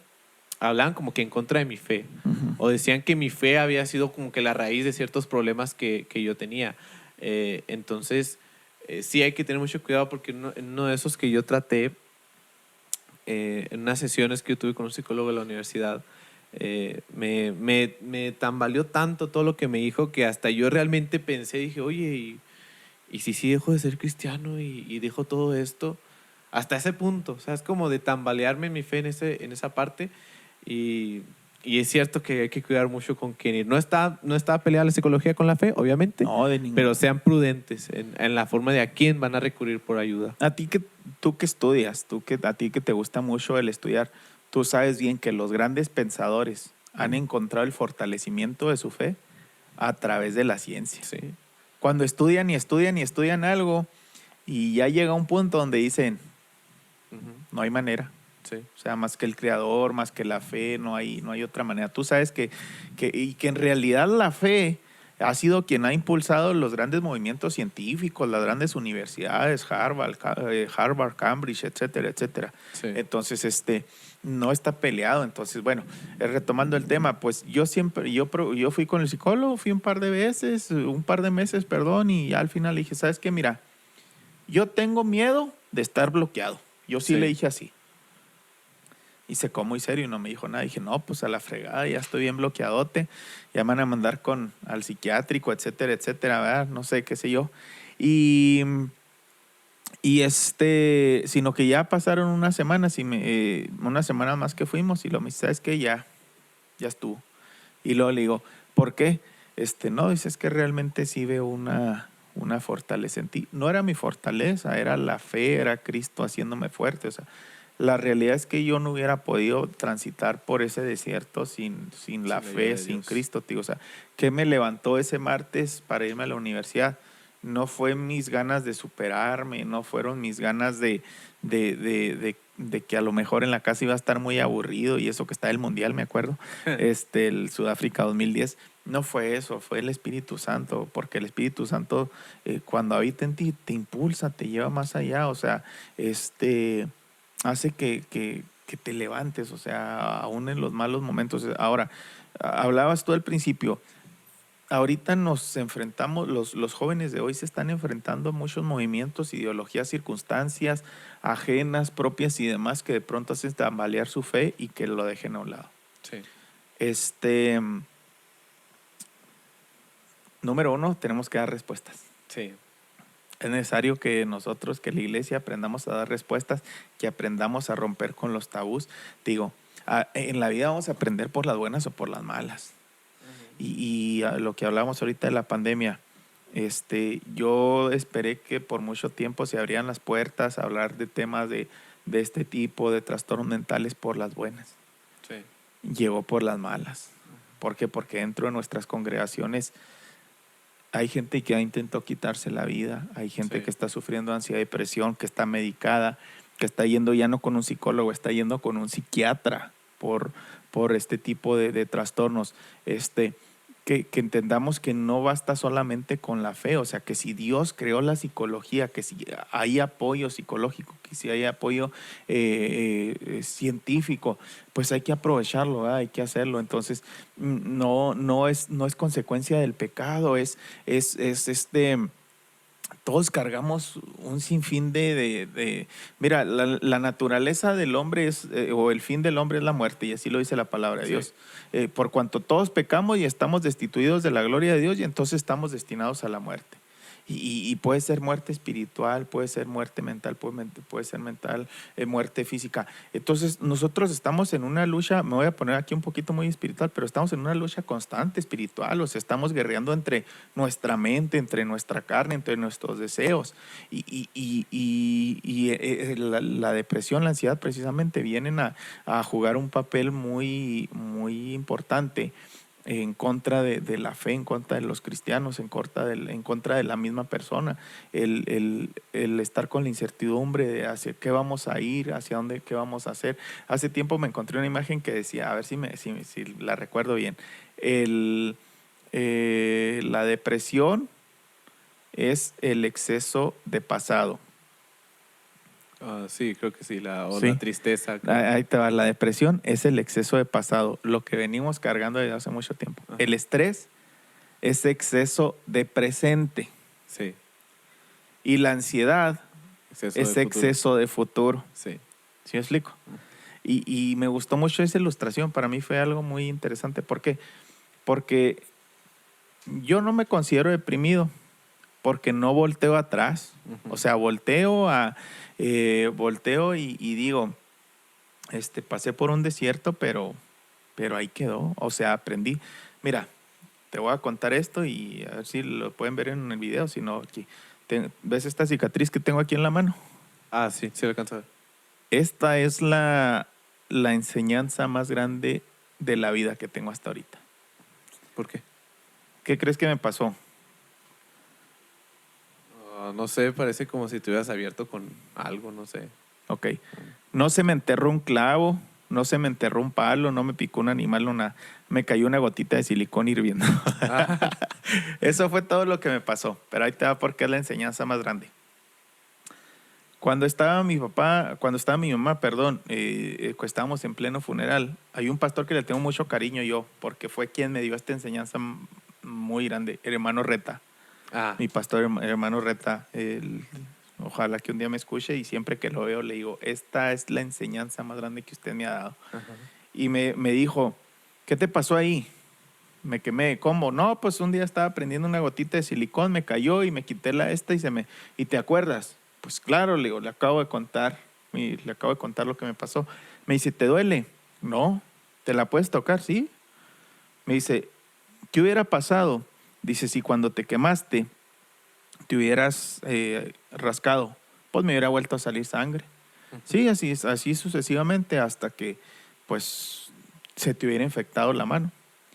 hablaban como que en contra de mi fe. Uh-huh. O decían que mi fe había sido como que la raíz de ciertos problemas que yo tenía. Entonces, sí hay que tener mucho cuidado porque uno de esos que yo traté, en unas sesiones que yo tuve con un psicólogo de la universidad, me tambaleó tanto todo lo que me dijo que hasta yo realmente pensé, dije, oye, ¿y si sí dejo de ser cristiano y dejo todo esto? Hasta ese punto, o sea, es como de tambalearme mi fe en esa parte. Y es cierto que hay que cuidar mucho con quién ir. No está peleada la psicología con la fe, obviamente, no, pero sean prudentes en la forma de a quién van a recurrir por ayuda. Tú que estudias, a ti que te gusta mucho el estudiar, tú sabes bien que los grandes pensadores han encontrado el fortalecimiento de su fe a través de la ciencia. Sí. Cuando estudian y estudian y estudian algo y ya llega un punto donde dicen, no hay manera. Sí. O sea, más que el creador, más que la fe, no hay otra manera. Tú sabes que en realidad la fe ha sido quien ha impulsado los grandes movimientos científicos, las grandes universidades, Harvard, Cambridge, etcétera, etcétera. Sí. Entonces, no está peleado. Entonces, bueno, retomando el tema, pues yo fui con el psicólogo, fui un par de meses, perdón, y ya al final le dije, ¿sabes qué? Mira, yo tengo miedo de estar bloqueado. Yo sí le dije así. Y se quedó muy serio y no me dijo nada. Dije, no, pues a la fregada, ya estoy bien bloqueadote. Ya me van a mandar al psiquiátrico, etcétera, etcétera, ¿verdad? No sé, qué sé yo. Sino que ya pasaron unas semanas una semana más que fuimos y lo me dice, ¿sabes qué? Ya estuvo. Y luego le digo, ¿por qué? No, dice, es que realmente sí veo una fortaleza en ti. No era mi fortaleza, era la fe, era Cristo haciéndome fuerte. O sea, la realidad es que yo no hubiera podido transitar por ese desierto sin la fe, sin Cristo, tío. O sea, ¿qué me levantó ese martes para irme a la universidad? No fue mis ganas de superarme, no fueron mis ganas de que a lo mejor en la casa iba a estar muy aburrido y eso que está el Mundial, me acuerdo, el Sudáfrica 2010. No fue eso, fue el Espíritu Santo, porque el Espíritu Santo cuando habita en ti te impulsa, te lleva más allá, o sea, hace que te levantes, o sea, aún en los malos momentos. Ahora, hablabas tú al principio, ahorita nos enfrentamos, los jóvenes de hoy se están enfrentando a muchos movimientos, ideologías, circunstancias ajenas, propias y demás que de pronto hacen tambalear su fe y que lo dejen a un lado. Sí. Número uno, tenemos que dar respuestas. Sí. Es necesario que nosotros, que la iglesia, aprendamos a dar respuestas, que aprendamos a romper con los tabús. Digo, en la vida vamos a aprender por las buenas o por las malas. Y lo que hablamos ahorita de la pandemia, yo esperé que por mucho tiempo se abrían las puertas a hablar de temas de este tipo, de trastornos mentales por las buenas. Sí. Llegó por las malas. ¿Por qué? Porque dentro de nuestras congregaciones hay gente que ha intentado quitarse la vida, hay gente que está sufriendo ansiedad y depresión, que está medicada, que está yendo ya no con un psicólogo, está yendo con un psiquiatra por este tipo de trastornos. Que entendamos que no basta solamente con la fe, o sea, que si Dios creó la psicología, que si hay apoyo psicológico, que si hay apoyo científico, pues hay que aprovecharlo, ¿verdad? Hay que hacerlo. Entonces, no es consecuencia del pecado, todos cargamos un sinfín mira, la naturaleza del hombre o el fin del hombre es la muerte, y así lo dice la palabra de Dios. Por cuanto todos pecamos y estamos destituidos de la gloria de Dios, y entonces estamos destinados a la muerte. Y puede ser muerte espiritual, puede ser muerte mental, puede ser muerte física. Entonces nosotros estamos en una lucha, me voy a poner aquí un poquito muy espiritual, pero estamos en una lucha constante espiritual, o sea, estamos guerreando entre nuestra mente, entre nuestra carne, entre nuestros deseos. La depresión, la ansiedad precisamente vienen a jugar un papel muy, muy importante en contra de la fe, en contra de los cristianos, en contra de la misma persona, el estar con la incertidumbre de hacia qué vamos a ir, hacia dónde, qué vamos a hacer. Hace tiempo me encontré una imagen que decía, a ver si la recuerdo bien, la depresión es el exceso de pasado. Sí, creo que sí, la Sí. tristeza. Ahí te va, la depresión es el exceso de pasado, lo que venimos cargando desde hace mucho tiempo. Ajá. El estrés es exceso de presente. Sí. Y la ansiedad es exceso de futuro. Sí. ¿Sí me explico? Y me gustó mucho esa ilustración, para mí fue algo muy interesante. ¿Por qué? Porque yo no me considero deprimido, porque no volteo atrás. Uh-huh. O sea, volteo y digo, pasé por un desierto, pero ahí quedó. O sea, aprendí. Mira, te voy a contar esto y a ver si lo pueden ver en el video. Si no, aquí. ¿Ves esta cicatriz que tengo aquí en la mano? Ah, sí, sí lo alcanzo a ver. Esta es la enseñanza más grande de la vida que tengo hasta ahorita. ¿Por qué? ¿Qué crees que me pasó? No sé, parece como si te hubieras abierto con algo, no sé. Ok. No se me enterró un clavo, no se me enterró un palo, no me picó un animal, me cayó una gotita de silicón hirviendo. Eso fue todo lo que me pasó. Pero ahí te va porque es la enseñanza más grande. Cuando estaba mi mamá, estábamos en pleno funeral, hay un pastor que le tengo mucho cariño yo, porque fue quien me dio esta enseñanza muy grande, el hermano Reta. Mi pastor, hermano Reta, ojalá que un día me escuche y siempre que lo veo le digo, esta es la enseñanza más grande que usted me ha dado. Ajá. Y me dijo, ¿qué te pasó ahí? Me quemé. ¿Cómo? No, pues un día estaba prendiendo una gotita de silicón, me cayó y me quité ¿y te acuerdas? Pues claro, le digo, le acabo de contar lo que me pasó. Me dice, ¿te duele? No. ¿Te la puedes tocar? Sí. Me dice, ¿qué hubiera pasado? Dice, si cuando te quemaste te hubieras rascado, pues me hubiera vuelto a salir sangre. Uh-huh. Sí, así sucesivamente hasta que pues se te hubiera infectado la mano.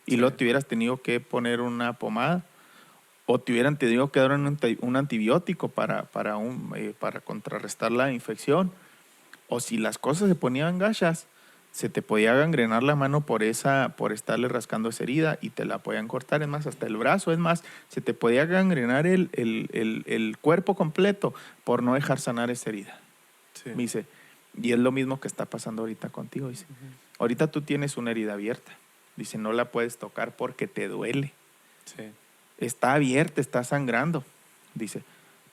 Y sí. Luego te hubieras tenido que poner una pomada o te hubieran tenido que dar un antibiótico para contrarrestar la infección. O si las cosas se ponían gachas, se te podía gangrenar la mano por estarle rascando esa herida y te la podían cortar, es más, hasta el brazo, es más, se te podía gangrenar el cuerpo completo por no dejar sanar esa herida. Sí. Me dice, y es lo mismo que está pasando ahorita contigo, dice. Uh-huh. Ahorita tú tienes una herida abierta, dice, no la puedes tocar porque te duele. Sí. Está abierta, está sangrando, dice,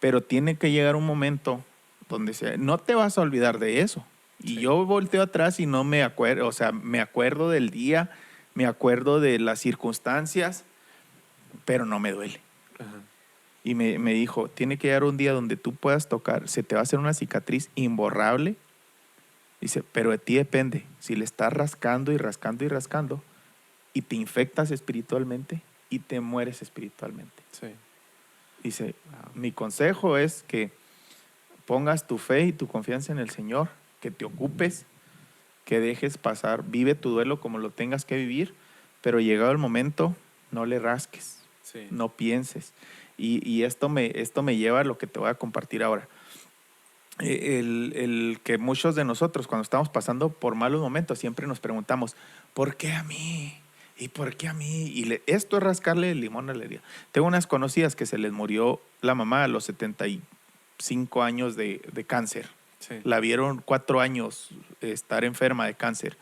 pero tiene que llegar un momento donde no te vas a olvidar de eso. Y sí. Yo volteo atrás y no me acuerdo, o sea, me acuerdo del día, me acuerdo de las circunstancias, pero no me duele. Ajá. Y me dijo, tiene que llegar un día donde tú puedas tocar, se te va a hacer una cicatriz imborrable. Dice, pero de ti depende. Si le estás rascando y rascando y rascando y te infectas espiritualmente y te mueres espiritualmente. Sí. Dice, mi consejo es que pongas tu fe y tu confianza en el Señor, que te ocupes, que dejes pasar, vive tu duelo como lo tengas que vivir, pero llegado el momento, no le rasques, sí. No pienses. Y esto me lleva a lo que te voy a compartir ahora. El que muchos de nosotros, cuando estamos pasando por malos momentos, siempre nos preguntamos, ¿por qué a mí? ¿Y por qué a mí? Esto es rascarle el limón a la herida. Tengo unas conocidas que se les murió la mamá a los 75 años de cáncer. Sí. La vieron 4 años estar enferma de cáncer.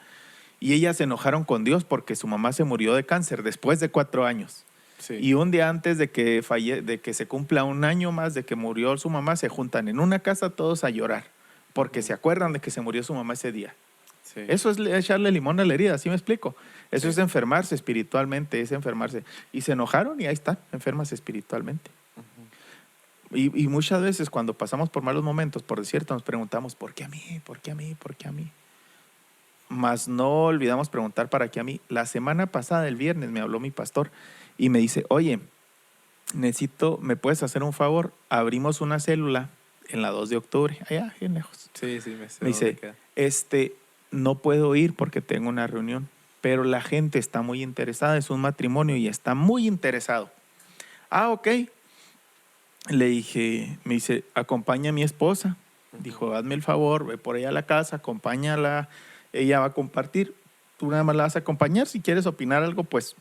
Y ellas se enojaron con Dios porque su mamá se murió de cáncer después de 4 años. Sí. Y un día antes de que se cumpla un año más de que murió su mamá, se juntan en una casa todos a llorar porque se acuerdan de que se murió su mamá ese día. Sí. Eso es echarle limón a la herida, ¿sí me explico? Eso es enfermarse espiritualmente, es enfermarse. Y se enojaron y ahí están, enfermas espiritualmente. Y muchas veces cuando pasamos por malos momentos, por desierto, nos preguntamos, ¿por qué a mí? ¿Por qué a mí? ¿Por qué a mí? Mas no olvidamos preguntar para qué a mí. La semana pasada, el viernes, me habló mi pastor y me dice, oye, ¿me puedes hacer un favor? Abrimos una célula en la 2 de octubre, allá, bien lejos. Sí, me sé. Me dice, no puedo ir porque tengo una reunión, pero la gente está muy interesada, es un matrimonio y está muy interesado. Ah, ok. Le dije, me dice, acompaña a mi esposa. Dijo, hazme el favor, ve por ella a la casa, acompáñala, ella va a compartir. Tú nada más la vas a acompañar, si quieres opinar algo, pues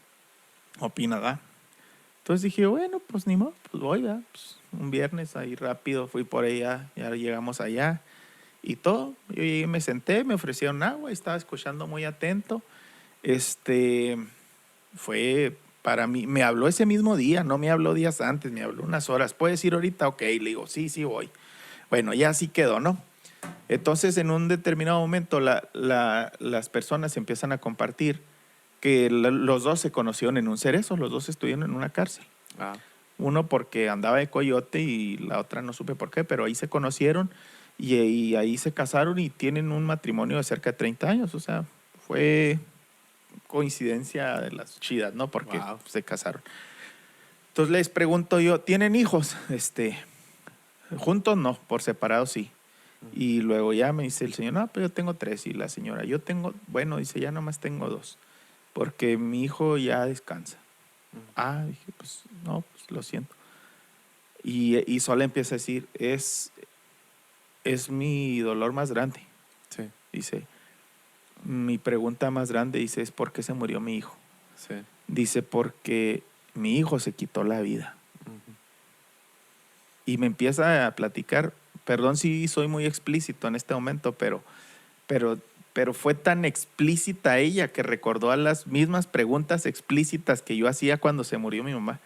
opina, ¿da? Entonces dije, bueno, pues ni modo, pues voy, ¿da? Pues, un viernes ahí rápido fui por ella, ya llegamos allá y todo. Yo llegué, me senté, me ofrecieron agua y estaba escuchando muy atento. Fue... Para mí, me habló ese mismo día, no me habló días antes, me habló unas horas. ¿Puedes ir ahorita? Ok, le digo, sí voy. Bueno, ya así quedó, ¿no? Entonces, en un determinado momento, las personas empiezan a compartir que los dos se conocieron en un cerezo, los dos estuvieron en una cárcel. Ah. Uno porque andaba de coyote y la otra no supe por qué, pero ahí se conocieron y ahí se casaron y tienen un matrimonio de cerca de 30 años. O sea, fue... coincidencia de las chidas, ¿no? Porque se casaron. Entonces les pregunto yo, ¿tienen hijos? Juntos no, por separado sí. Y luego ya me dice el señor, no, pero yo tengo 3. Y la señora, dice, ya nomás tengo 2. porque mi hijo ya descansa. Dije, pues no, pues lo siento. Y Sola empieza a decir, es mi dolor más grande. Sí. Dice, mi pregunta más grande, dice, es ¿por qué se murió mi hijo? Sí. Dice, porque mi hijo se quitó la vida. Y me empieza a platicar, perdón si soy muy explícito en este momento, pero fue tan explícita ella que recordó a las mismas preguntas explícitas que yo hacía cuando se murió mi mamá.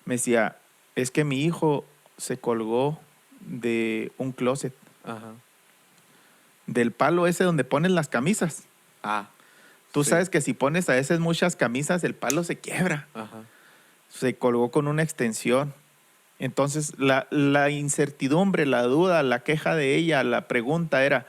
Me decía, es que mi hijo se colgó de un closet, Ajá. del palo ese donde ponen las camisas. Tú Sí. sabes que si pones a veces muchas camisas, el palo se quiebra. Ajá. Se colgó con una extensión. Entonces, la incertidumbre, la duda, la queja de ella, la pregunta era,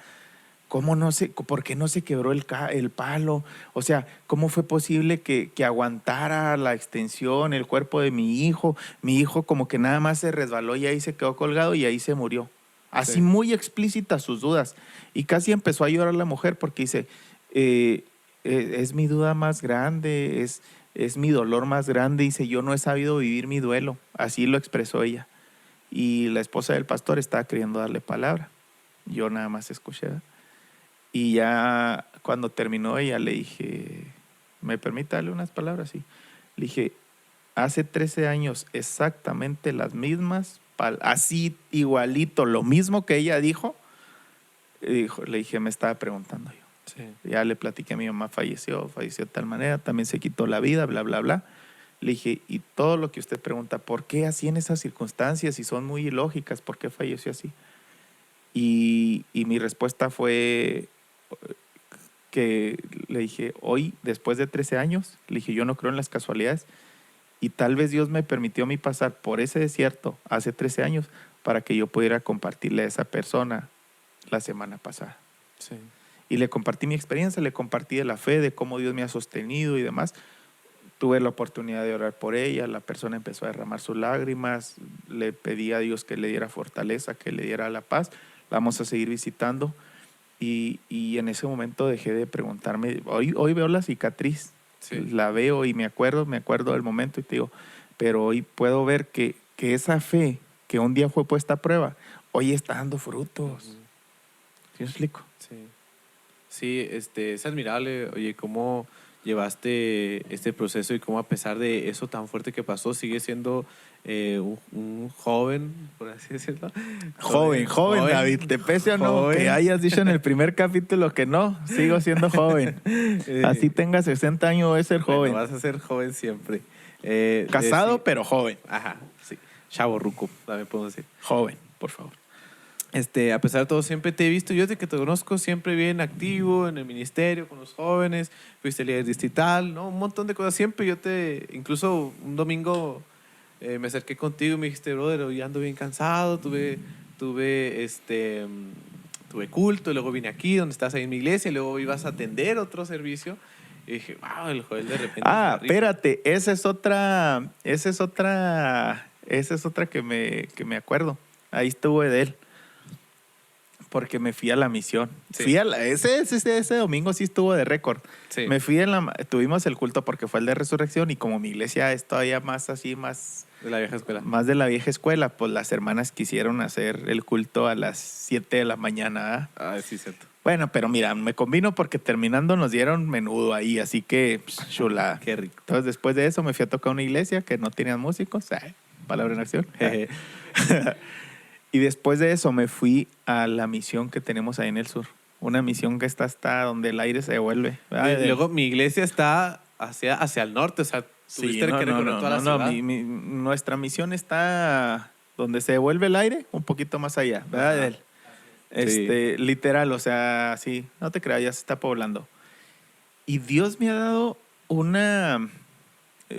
¿por qué no se quebró el palo? O sea, ¿cómo fue posible que aguantara la extensión, el cuerpo de mi hijo? Mi hijo como que nada más se resbaló y ahí se quedó colgado y ahí se murió. Así muy explícitas sus dudas. Y casi empezó a llorar la mujer porque dice, es mi duda más grande, es mi dolor más grande. Dice, yo no he sabido vivir mi duelo. Así lo expresó ella. Y la esposa del pastor estaba queriendo darle palabra. Yo nada más escuché. Y ya cuando terminó ella le dije, ¿me permite darle unas palabras? Sí. Le dije, hace 13 años exactamente las mismas, así igualito, lo mismo que ella dijo, le dije, me estaba preguntando yo. Sí. Ya le platiqué, mi mamá falleció de tal manera, también se quitó la vida, bla, bla, bla. Le dije, y todo lo que usted pregunta, ¿por qué así en esas circunstancias? Y son muy ilógicas, ¿por qué falleció así? Y mi respuesta fue que le dije, hoy, después de 13 años, le dije, yo no creo en las casualidades y tal vez Dios me permitió a mí pasar por ese desierto hace 13 años para que yo pudiera compartirle a esa persona la semana pasada. Sí. Y le compartí mi experiencia, le compartí de la fe, de cómo Dios me ha sostenido y demás. Tuve la oportunidad de orar por ella, la persona empezó a derramar sus lágrimas, le pedí a Dios que le diera fortaleza, que le diera la paz. La vamos a seguir visitando. Y en ese momento dejé de preguntarme, hoy veo la cicatriz, Sí. la veo y me acuerdo del momento y te digo, pero hoy puedo ver que esa fe que un día fue puesta a prueba, hoy está dando frutos. ¿Sí me explico? Sí. Sí, es admirable, oye, cómo llevaste este proceso y cómo a pesar de eso tan fuerte que pasó, sigue siendo un joven, por así decirlo. Joven, David, te pese o no, que hayas dicho en el primer capítulo que no, sigo siendo joven. Así tenga 60 años, voy a ser joven. Bueno, vas a ser joven siempre. Casado, sí. pero joven. Ajá, sí. Chavo ruco, también podemos decir. Joven, por favor. A pesar de todo, siempre te he visto, yo desde que te conozco, siempre bien activo en el ministerio, con los jóvenes, fuiste líder distrital, ¿no? Un montón de cosas. Siempre incluso un domingo me acerqué contigo y me dijiste, brother, hoy ando bien cansado, tuve culto, y luego vine aquí, donde estás ahí en mi iglesia, y luego ibas a atender otro servicio. Y dije, wow, el Joel de repente. Espérate, esa es otra que me acuerdo. Ahí estuvo Edel. Porque me fui a la misión. Sí. Ese domingo sí estuvo de récord. Sí. Me fui tuvimos el culto porque fue el de resurrección y como mi iglesia es todavía más de la vieja escuela. Más de la vieja escuela, pues las hermanas quisieron hacer el culto a las 7 de la mañana. Sí, cierto. Bueno, pero mira, me combino porque terminando nos dieron menudo ahí, así que chulada. Qué rico. Entonces después de eso me fui a tocar una iglesia que no tenían músicos. Palabra en acción. Y después de eso me fui a la misión que tenemos ahí en el sur. Una misión que está donde el aire se devuelve. Luego mi iglesia está hacia el norte, o sea, tuviste que recorrer toda la ciudad. Nuestra misión está donde se devuelve el aire, un poquito más allá, ¿verdad? Sí. Literal, o sea, sí, no te creas, ya se está poblando. Y Dios me ha dado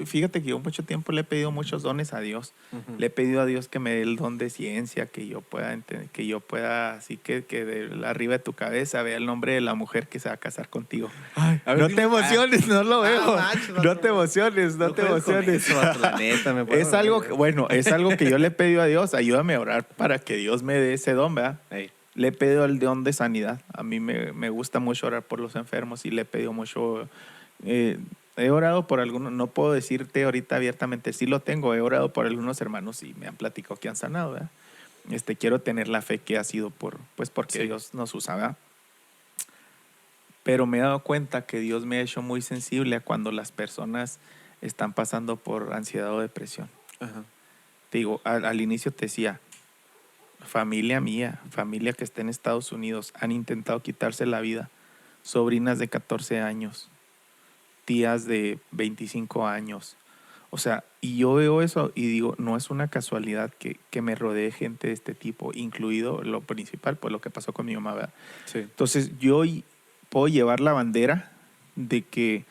fíjate que yo mucho tiempo le he pedido muchos dones a Dios. Uh-huh. Le he pedido a Dios que me dé el don de ciencia, que yo pueda entender, que yo pueda, así que de arriba de tu cabeza vea el nombre de la mujer que se va a casar contigo. Ay, no te emociones, no lo veo. No te emociones. Es algo que yo le he pedido a Dios. Ayúdame a orar para que Dios me dé ese don, ¿verdad? Hey. Le he pedido el don de sanidad. A mí me gusta mucho orar por los enfermos y le he pedido mucho He orado por algunos, no puedo decirte ahorita abiertamente, sí lo tengo, he orado por algunos hermanos y me han platicado que han sanado, ¿verdad? Quiero tener la fe que ha sido porque Sí. Dios nos usa, ¿verdad? Pero me he dado cuenta que Dios me ha hecho muy sensible a cuando las personas están pasando por ansiedad o depresión. Ajá. Te digo, al inicio te decía, familia mía, familia que está en Estados Unidos, han intentado quitarse la vida, sobrinas de 14 años, tías de 25 años. O sea, y yo veo eso y digo, no es una casualidad que me rodee gente de este tipo, incluido lo principal, pues lo que pasó con mi mamá, ¿verdad? Sí. Entonces yo puedo llevar la bandera de que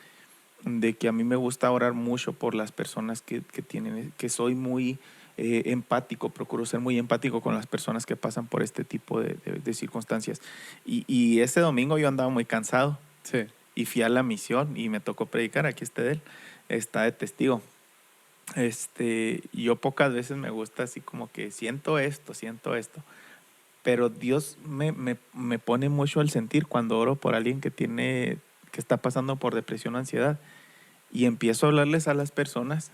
a mí me gusta orar mucho por las personas que tienen, que soy muy empático, procuro ser muy empático con las personas que pasan por este tipo de circunstancias. Y ese domingo yo andaba muy cansado Sí. y fui a la misión y me tocó predicar, aquí está él, está de testigo. Yo pocas veces me gusta así como que siento esto, pero Dios me pone mucho al sentir cuando oro por alguien que está pasando por depresión o ansiedad y empiezo a hablarles a las personas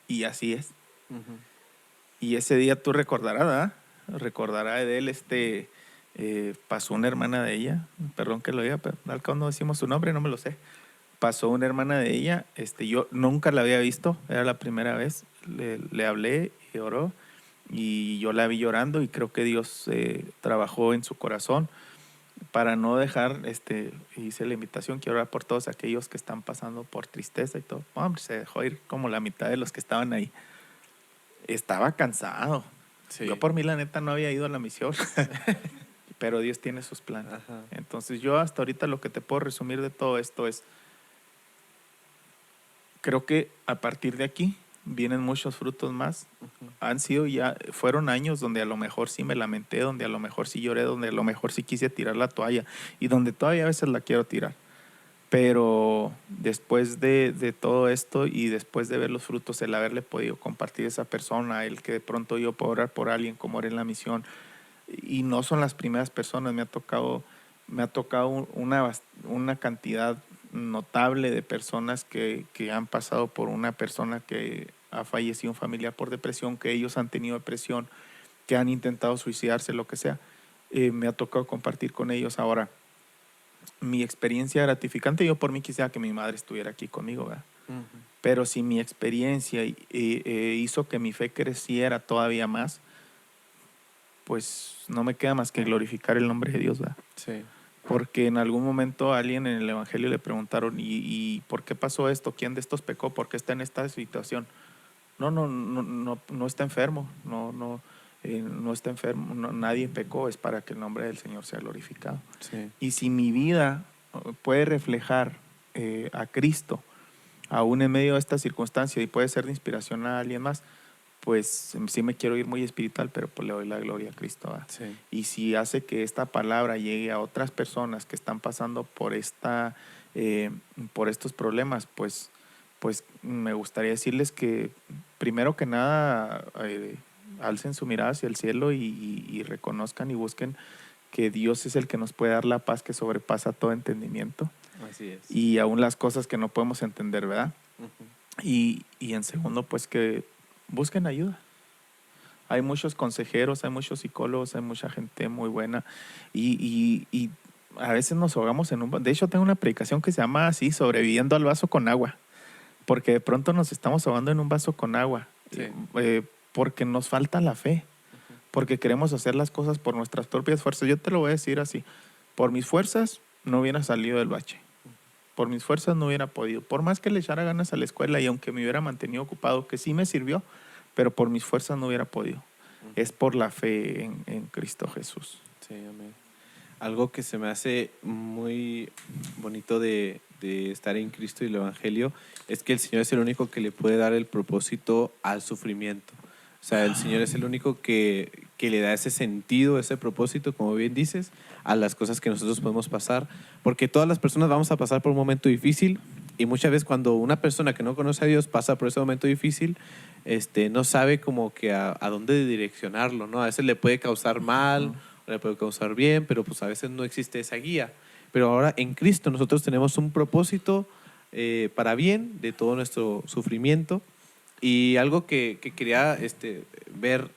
y así es. Ujú. Y ese día tú recordarás, ¿verdad? Recordará de él, pasó una hermana de ella, perdón que lo diga, pero al cabo no decimos su nombre, no me lo sé. Pasó una hermana de ella, yo nunca la había visto, era la primera vez, le hablé y oró y yo la vi llorando y creo que Dios trabajó en su corazón para no dejar, hice la invitación, quiero orar por todos aquellos que están pasando por tristeza y todo. Hombre, se dejó ir como la mitad de los que estaban ahí. Estaba cansado. Sí. Yo por mí la neta no había ido a la misión, pero Dios tiene sus planes. Ajá. Entonces yo hasta ahorita lo que te puedo resumir de todo esto es, creo que a partir de aquí vienen muchos frutos más. Fueron años donde a lo mejor sí me lamenté, donde a lo mejor sí lloré, donde a lo mejor sí quise tirar la toalla y donde todavía a veces la quiero tirar. Pero después de todo esto y después de ver los frutos, el haberle podido compartir a esa persona, el que de pronto yo puedo orar por alguien como era en la misión, y no son las primeras personas, me ha tocado una cantidad notable de personas que han pasado por una persona que ha fallecido, un familiar por depresión, que ellos han tenido depresión, que han intentado suicidarse, lo que sea. Me ha tocado compartir con ellos ahora mi experiencia gratificante. Yo por mí quisiera que mi madre estuviera aquí conmigo, ¿verdad? Ujú. Pero si mi experiencia hizo que mi fe creciera todavía más, pues no me queda más que glorificar el nombre de Dios, ¿verdad? Sí. Porque en algún momento a alguien en el Evangelio le preguntaron, ¿y por qué pasó esto? ¿Quién de estos pecó? ¿Por qué está en esta situación? No está enfermo, no está enfermo, nadie pecó, es para que el nombre del Señor sea glorificado. Sí. Y si mi vida puede reflejar a Cristo, aún en medio de esta circunstancia, y puede ser de inspiración a alguien más, pues sí me quiero ir muy espiritual, pero pues le doy la gloria a Cristo, ¿verdad? Sí. Y si hace que esta palabra llegue a otras personas que están pasando por estos problemas, pues me gustaría decirles que primero que nada alcen su mirada hacia el cielo y reconozcan y busquen que Dios es el que nos puede dar la paz que sobrepasa todo entendimiento Así es. y aún las cosas que no podemos entender, ¿verdad? Ujú. Y en segundo, pues que busquen ayuda. Hay muchos consejeros, hay muchos psicólogos, hay mucha gente muy buena y a veces nos ahogamos en un... De hecho, tengo una predicación que se llama así, sobreviviendo al vaso con agua, porque de pronto nos estamos ahogando en un vaso con agua, Sí. porque nos falta la fe, porque queremos hacer las cosas por nuestras propias fuerzas. Yo te lo voy a decir así, por mis fuerzas no hubiera salido del bache. Por mis fuerzas no hubiera podido. Por más que le echara ganas a la escuela y aunque me hubiera mantenido ocupado, que sí me sirvió, pero por mis fuerzas no hubiera podido. Es por la fe en Cristo Jesús. Sí, amén. Algo que se me hace muy bonito de estar en Cristo y el Evangelio es que el Señor es el único que le puede dar el propósito al sufrimiento. O sea, el Señor es el único que le da ese sentido, ese propósito, como bien dices, a las cosas que nosotros podemos pasar. Porque todas las personas vamos a pasar por un momento difícil y muchas veces cuando una persona que no conoce a Dios pasa por ese momento difícil, no sabe como que a dónde direccionarlo, ¿no? A veces le puede causar mal, le puede causar bien, pero pues a veces no existe esa guía. Pero ahora en Cristo nosotros tenemos un propósito para bien de todo nuestro sufrimiento. Y algo que quería ver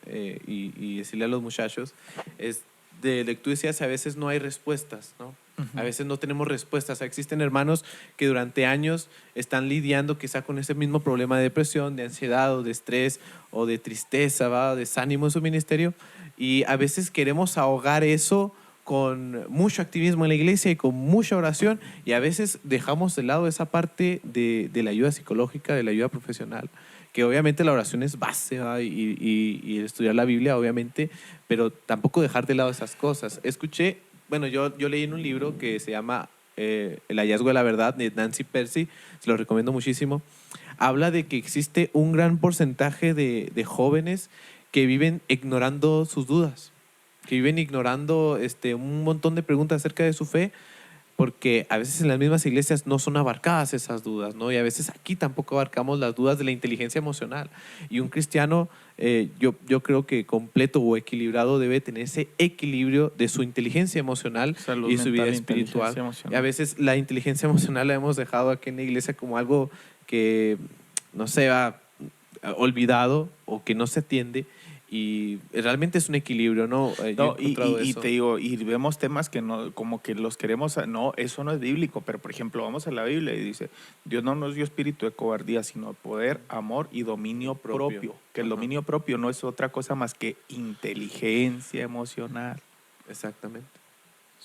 y decirle a los muchachos es de lo que tú decías, a veces no hay respuestas, ¿no? A veces no tenemos respuestas. Existen hermanos que durante años están lidiando quizá con ese mismo problema de depresión, de ansiedad o de estrés o de tristeza, ¿va? Desánimo en su ministerio. Y a veces queremos ahogar eso con mucho activismo en la iglesia y con mucha oración, y a veces dejamos de lado esa parte de la ayuda psicológica, de la ayuda profesional, que obviamente la oración es base, ¿va? Y el estudiar la Biblia obviamente, pero tampoco dejar de lado esas cosas. Bueno, yo leí en un libro que se llama El hallazgo de la verdad, de Nancy Pearcey, se lo recomiendo muchísimo. Habla de que existe un gran porcentaje de jóvenes que viven ignorando sus dudas, que viven ignorando un montón de preguntas acerca de su fe, porque a veces en las mismas iglesias no son abarcadas esas dudas, ¿no? Y a veces aquí tampoco abarcamos las dudas de la inteligencia emocional. Y un cristiano, yo creo que completo o equilibrado debe tener ese equilibrio de su inteligencia emocional Salud y su vida mental e espiritual. inteligencia emocional. Y a veces la inteligencia emocional la hemos dejado aquí en la iglesia como algo que no se va olvidado o que no se atiende. Y realmente es un equilibrio, ¿no? Yo he No, encontrado y eso. te digo, y vemos temas que no, como que los queremos, no, eso no es bíblico, pero por ejemplo, vamos a la Biblia y dice, Dios no nos dio espíritu de cobardía, sino de poder, amor y dominio propio. Que el Ajá. dominio propio no es otra cosa más que inteligencia emocional. Exactamente.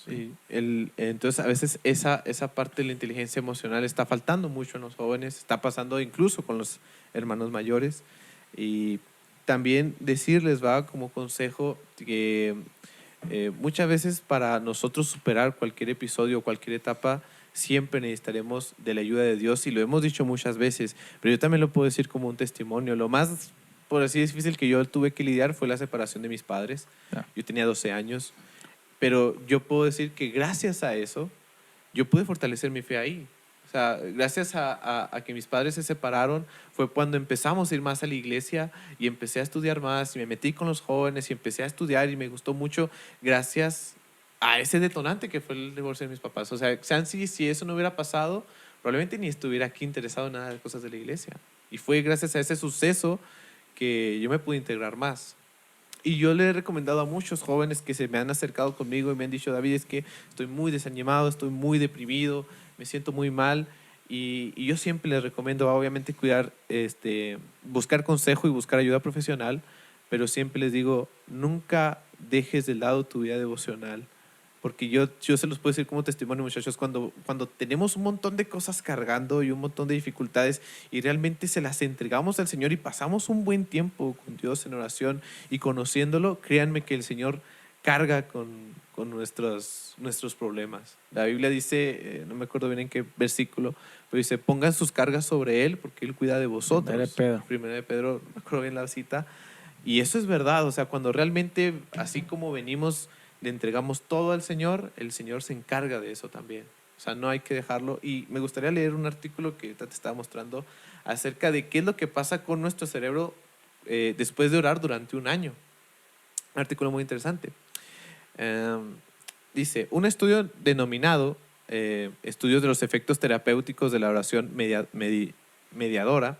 Sí. Entonces, a veces esa parte de la inteligencia emocional está faltando mucho en los jóvenes, está pasando incluso con los hermanos mayores. Y también decirles, va, como consejo, que muchas veces para nosotros superar cualquier episodio o cualquier etapa, siempre necesitaremos de la ayuda de Dios, y lo hemos dicho muchas veces, pero yo también lo puedo decir como un testimonio. Lo más, por así difícil que yo tuve que lidiar fue la separación de mis padres. Ya. Yo tenía 12 años. Pero yo puedo decir que gracias a eso, yo pude fortalecer mi fe ahí. O sea, gracias a que mis padres se separaron, fue cuando empezamos a ir más a la iglesia y empecé a estudiar más y me metí con los jóvenes y empecé a estudiar y me gustó mucho gracias a ese detonante que fue el divorcio de mis papás. O sea, si eso no hubiera pasado, probablemente ni estuviera aquí interesado en nada de cosas de la iglesia. Y fue gracias a ese suceso que yo me pude integrar más. Y yo le he recomendado a muchos jóvenes que se me han acercado conmigo y me han dicho, David, es que estoy muy desanimado, estoy muy deprimido, me siento muy mal. Y yo siempre les recomiendo, obviamente, buscar consejo y buscar ayuda profesional, pero siempre les digo, nunca dejes de lado tu vida devocional. Porque yo se los puedo decir como testimonio, muchachos, cuando tenemos un montón de cosas cargando y un montón de dificultades y realmente se las entregamos al Señor y pasamos un buen tiempo con Dios en oración y conociéndolo, créanme que el Señor carga con nuestros problemas. La Biblia dice, no me acuerdo bien en qué versículo, pero dice, pongan sus cargas sobre Él porque Él cuida de vosotros. Primera de Pedro, no me acuerdo bien la cita. Y eso es verdad, o sea, cuando realmente, así como venimos, le entregamos todo al Señor, el Señor se encarga de eso también. O sea, no hay que dejarlo. Y me gustaría leer un artículo que te estaba mostrando acerca de qué es lo que pasa con nuestro cerebro después de orar durante un año. Un artículo muy interesante. Dice, un estudio denominado Estudios de los efectos terapéuticos de la oración mediadora,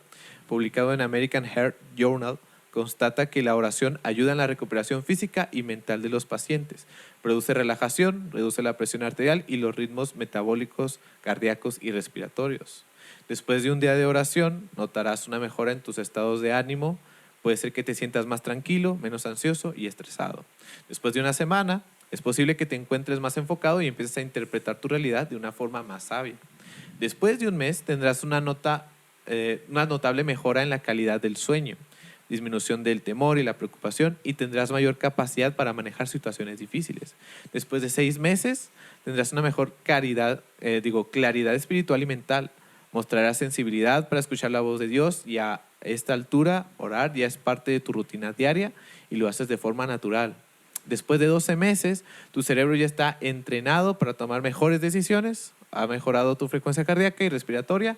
publicado en American Heart Journal, constata que la oración ayuda en la recuperación física y mental de los pacientes, produce relajación, reduce la presión arterial y los ritmos metabólicos, cardíacos y respiratorios. Después de un día de oración, notarás una mejora en tus estados de ánimo. Puede ser que te sientas más tranquilo, menos ansioso y estresado. Después de una semana, es posible que te encuentres más enfocado y empieces a interpretar tu realidad de una forma más sabia. Después de un mes, tendrás una notable mejora en la calidad del sueño, disminución del temor y la preocupación, y tendrás mayor capacidad para manejar situaciones difíciles. Después de 6 meses, tendrás una mejor claridad espiritual y mental. Mostrarás sensibilidad para escuchar la voz de Dios, y a esta altura orar ya es parte de tu rutina diaria y lo haces de forma natural. Después de 12 meses, tu cerebro ya está entrenado para tomar mejores decisiones, ha mejorado tu frecuencia cardíaca y respiratoria,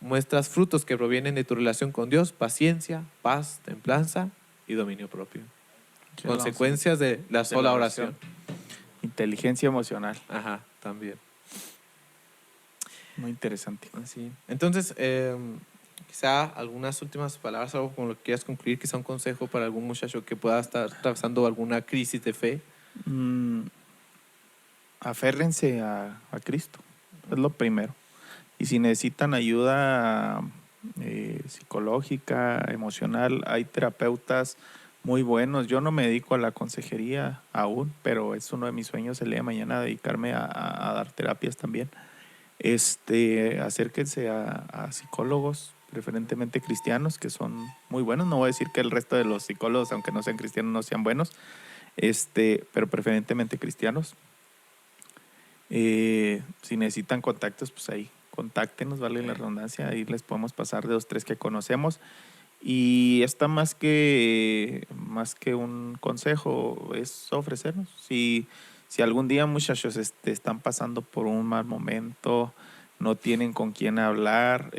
muestras frutos que provienen de tu relación con Dios, paciencia, paz, templanza y dominio propio. Consecuencias de la sola oración. Inteligencia emocional. Ajá, también. Muy interesante. Así. Entonces, quizá algunas últimas palabras, algo con lo que quieras concluir, quizá un consejo para algún muchacho que pueda estar atravesando alguna crisis de fe. Aférrense a Cristo, es lo primero. Y si necesitan ayuda psicológica, emocional, hay terapeutas muy buenos. Yo no me dedico a la consejería aún, pero es uno de mis sueños el día de mañana dedicarme a dar terapias también. Acérquense a psicólogos, preferentemente cristianos, que son muy buenos. No voy a decir que el resto de los psicólogos, aunque no sean cristianos, no sean buenos, pero preferentemente cristianos. Si necesitan contactos, pues ahí contáctenos, vale la redundancia, ahí les podemos pasar de 2, 3 que conocemos. Y está más que un consejo, es ofrecernos. Si algún día, muchachos, están pasando por un mal momento, no tienen con quién hablar,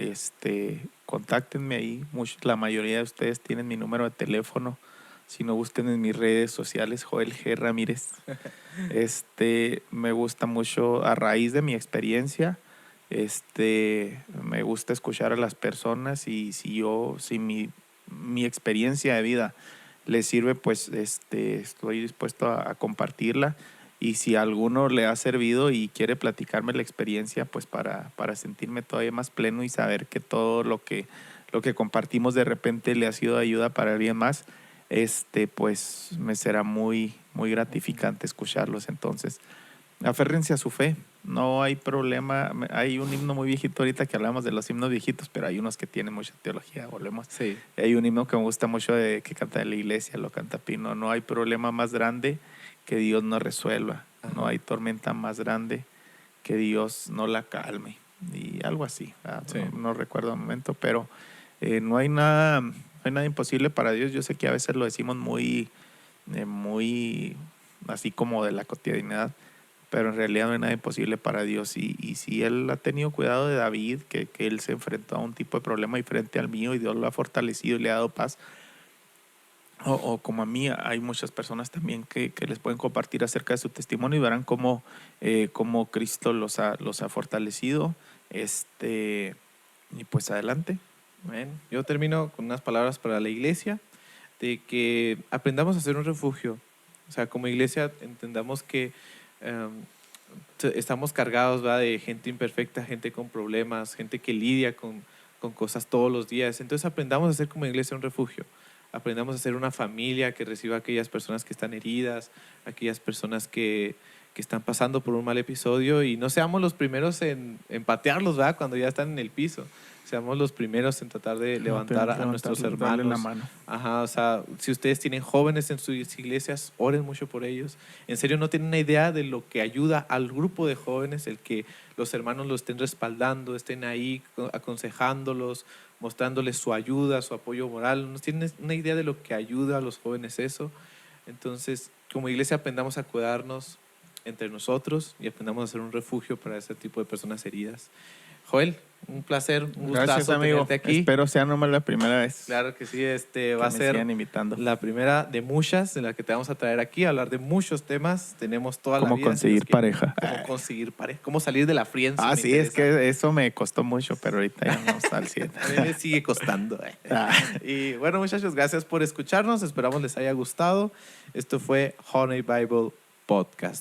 contáctenme ahí. La mayoría de ustedes tienen mi número de teléfono. Si no, busquen en mis redes sociales, Joel G. Ramírez. Me gusta mucho, a raíz de mi experiencia, me gusta escuchar a las personas, y si mi experiencia de vida les sirve, pues estoy dispuesto a compartirla. Y si a alguno le ha servido y quiere platicarme la experiencia, pues para sentirme todavía más pleno y saber que todo lo que compartimos de repente le ha sido de ayuda para alguien más, pues me será muy, muy gratificante escucharlos. Entonces, aférrense a su fe, no hay problema. Hay un himno muy viejito ahorita que hablamos de los himnos viejitos, pero hay unos que tienen mucha teología, volvemos. Sí. Hay un himno que me gusta mucho que canta de la iglesia, lo canta Pino: no hay problema más grande que Dios no resuelva. Ajá. No hay tormenta más grande que Dios no la calme, y algo así. Sí. No recuerdo el momento, pero no hay nada imposible para Dios. Yo sé que a veces lo decimos muy así como de la cotidianidad, pero en realidad no hay nada imposible para Dios. Y si Él ha tenido cuidado de David, que él se enfrentó a un tipo de problema diferente al mío, y Dios lo ha fortalecido y le ha dado paz, o como a mí, hay muchas personas también que les pueden compartir acerca de su testimonio y verán cómo Cristo los ha fortalecido. Y pues adelante. Bueno, yo termino con unas palabras para la iglesia, de que aprendamos a ser un refugio. O sea, como iglesia entendamos que estamos cargados, ¿verdad?, de gente imperfecta, gente con problemas, gente que lidia con cosas todos los días. Entonces aprendamos a ser como iglesia un refugio. Aprendamos a ser una familia que reciba a aquellas personas que están heridas, aquellas personas que están pasando por un mal episodio, y no seamos los primeros en patearlos, ¿verdad?, cuando ya están en el piso. Seamos los primeros en tratar de levantar a nuestros hermanos. La mano. Ajá, o sea, si ustedes tienen jóvenes en sus iglesias, oren mucho por ellos. En serio, no tienen una idea de lo que ayuda al grupo de jóvenes el que los hermanos los estén respaldando, estén ahí aconsejándolos, mostrándoles su ayuda, su apoyo moral. No tienen una idea de lo que ayuda a los jóvenes eso. Entonces, como iglesia, aprendamos a cuidarnos entre nosotros y aprendamos a ser un refugio para ese tipo de personas heridas. Joel, un placer, un gustazo tenerte aquí. Espero sea nomás la primera vez. Claro que sí, va a ser la primera de muchas en la que te vamos a traer aquí a hablar de muchos temas. Tenemos toda la vida. Cómo conseguir pareja. Cómo conseguir pareja. Cómo salir de la friendzone. Sí, es que eso me costó mucho, pero ahorita ya no está al 100. A mí me sigue costando. Y bueno, muchachos, gracias por escucharnos. Esperamos les haya gustado. Esto fue Honey Bible Podcast.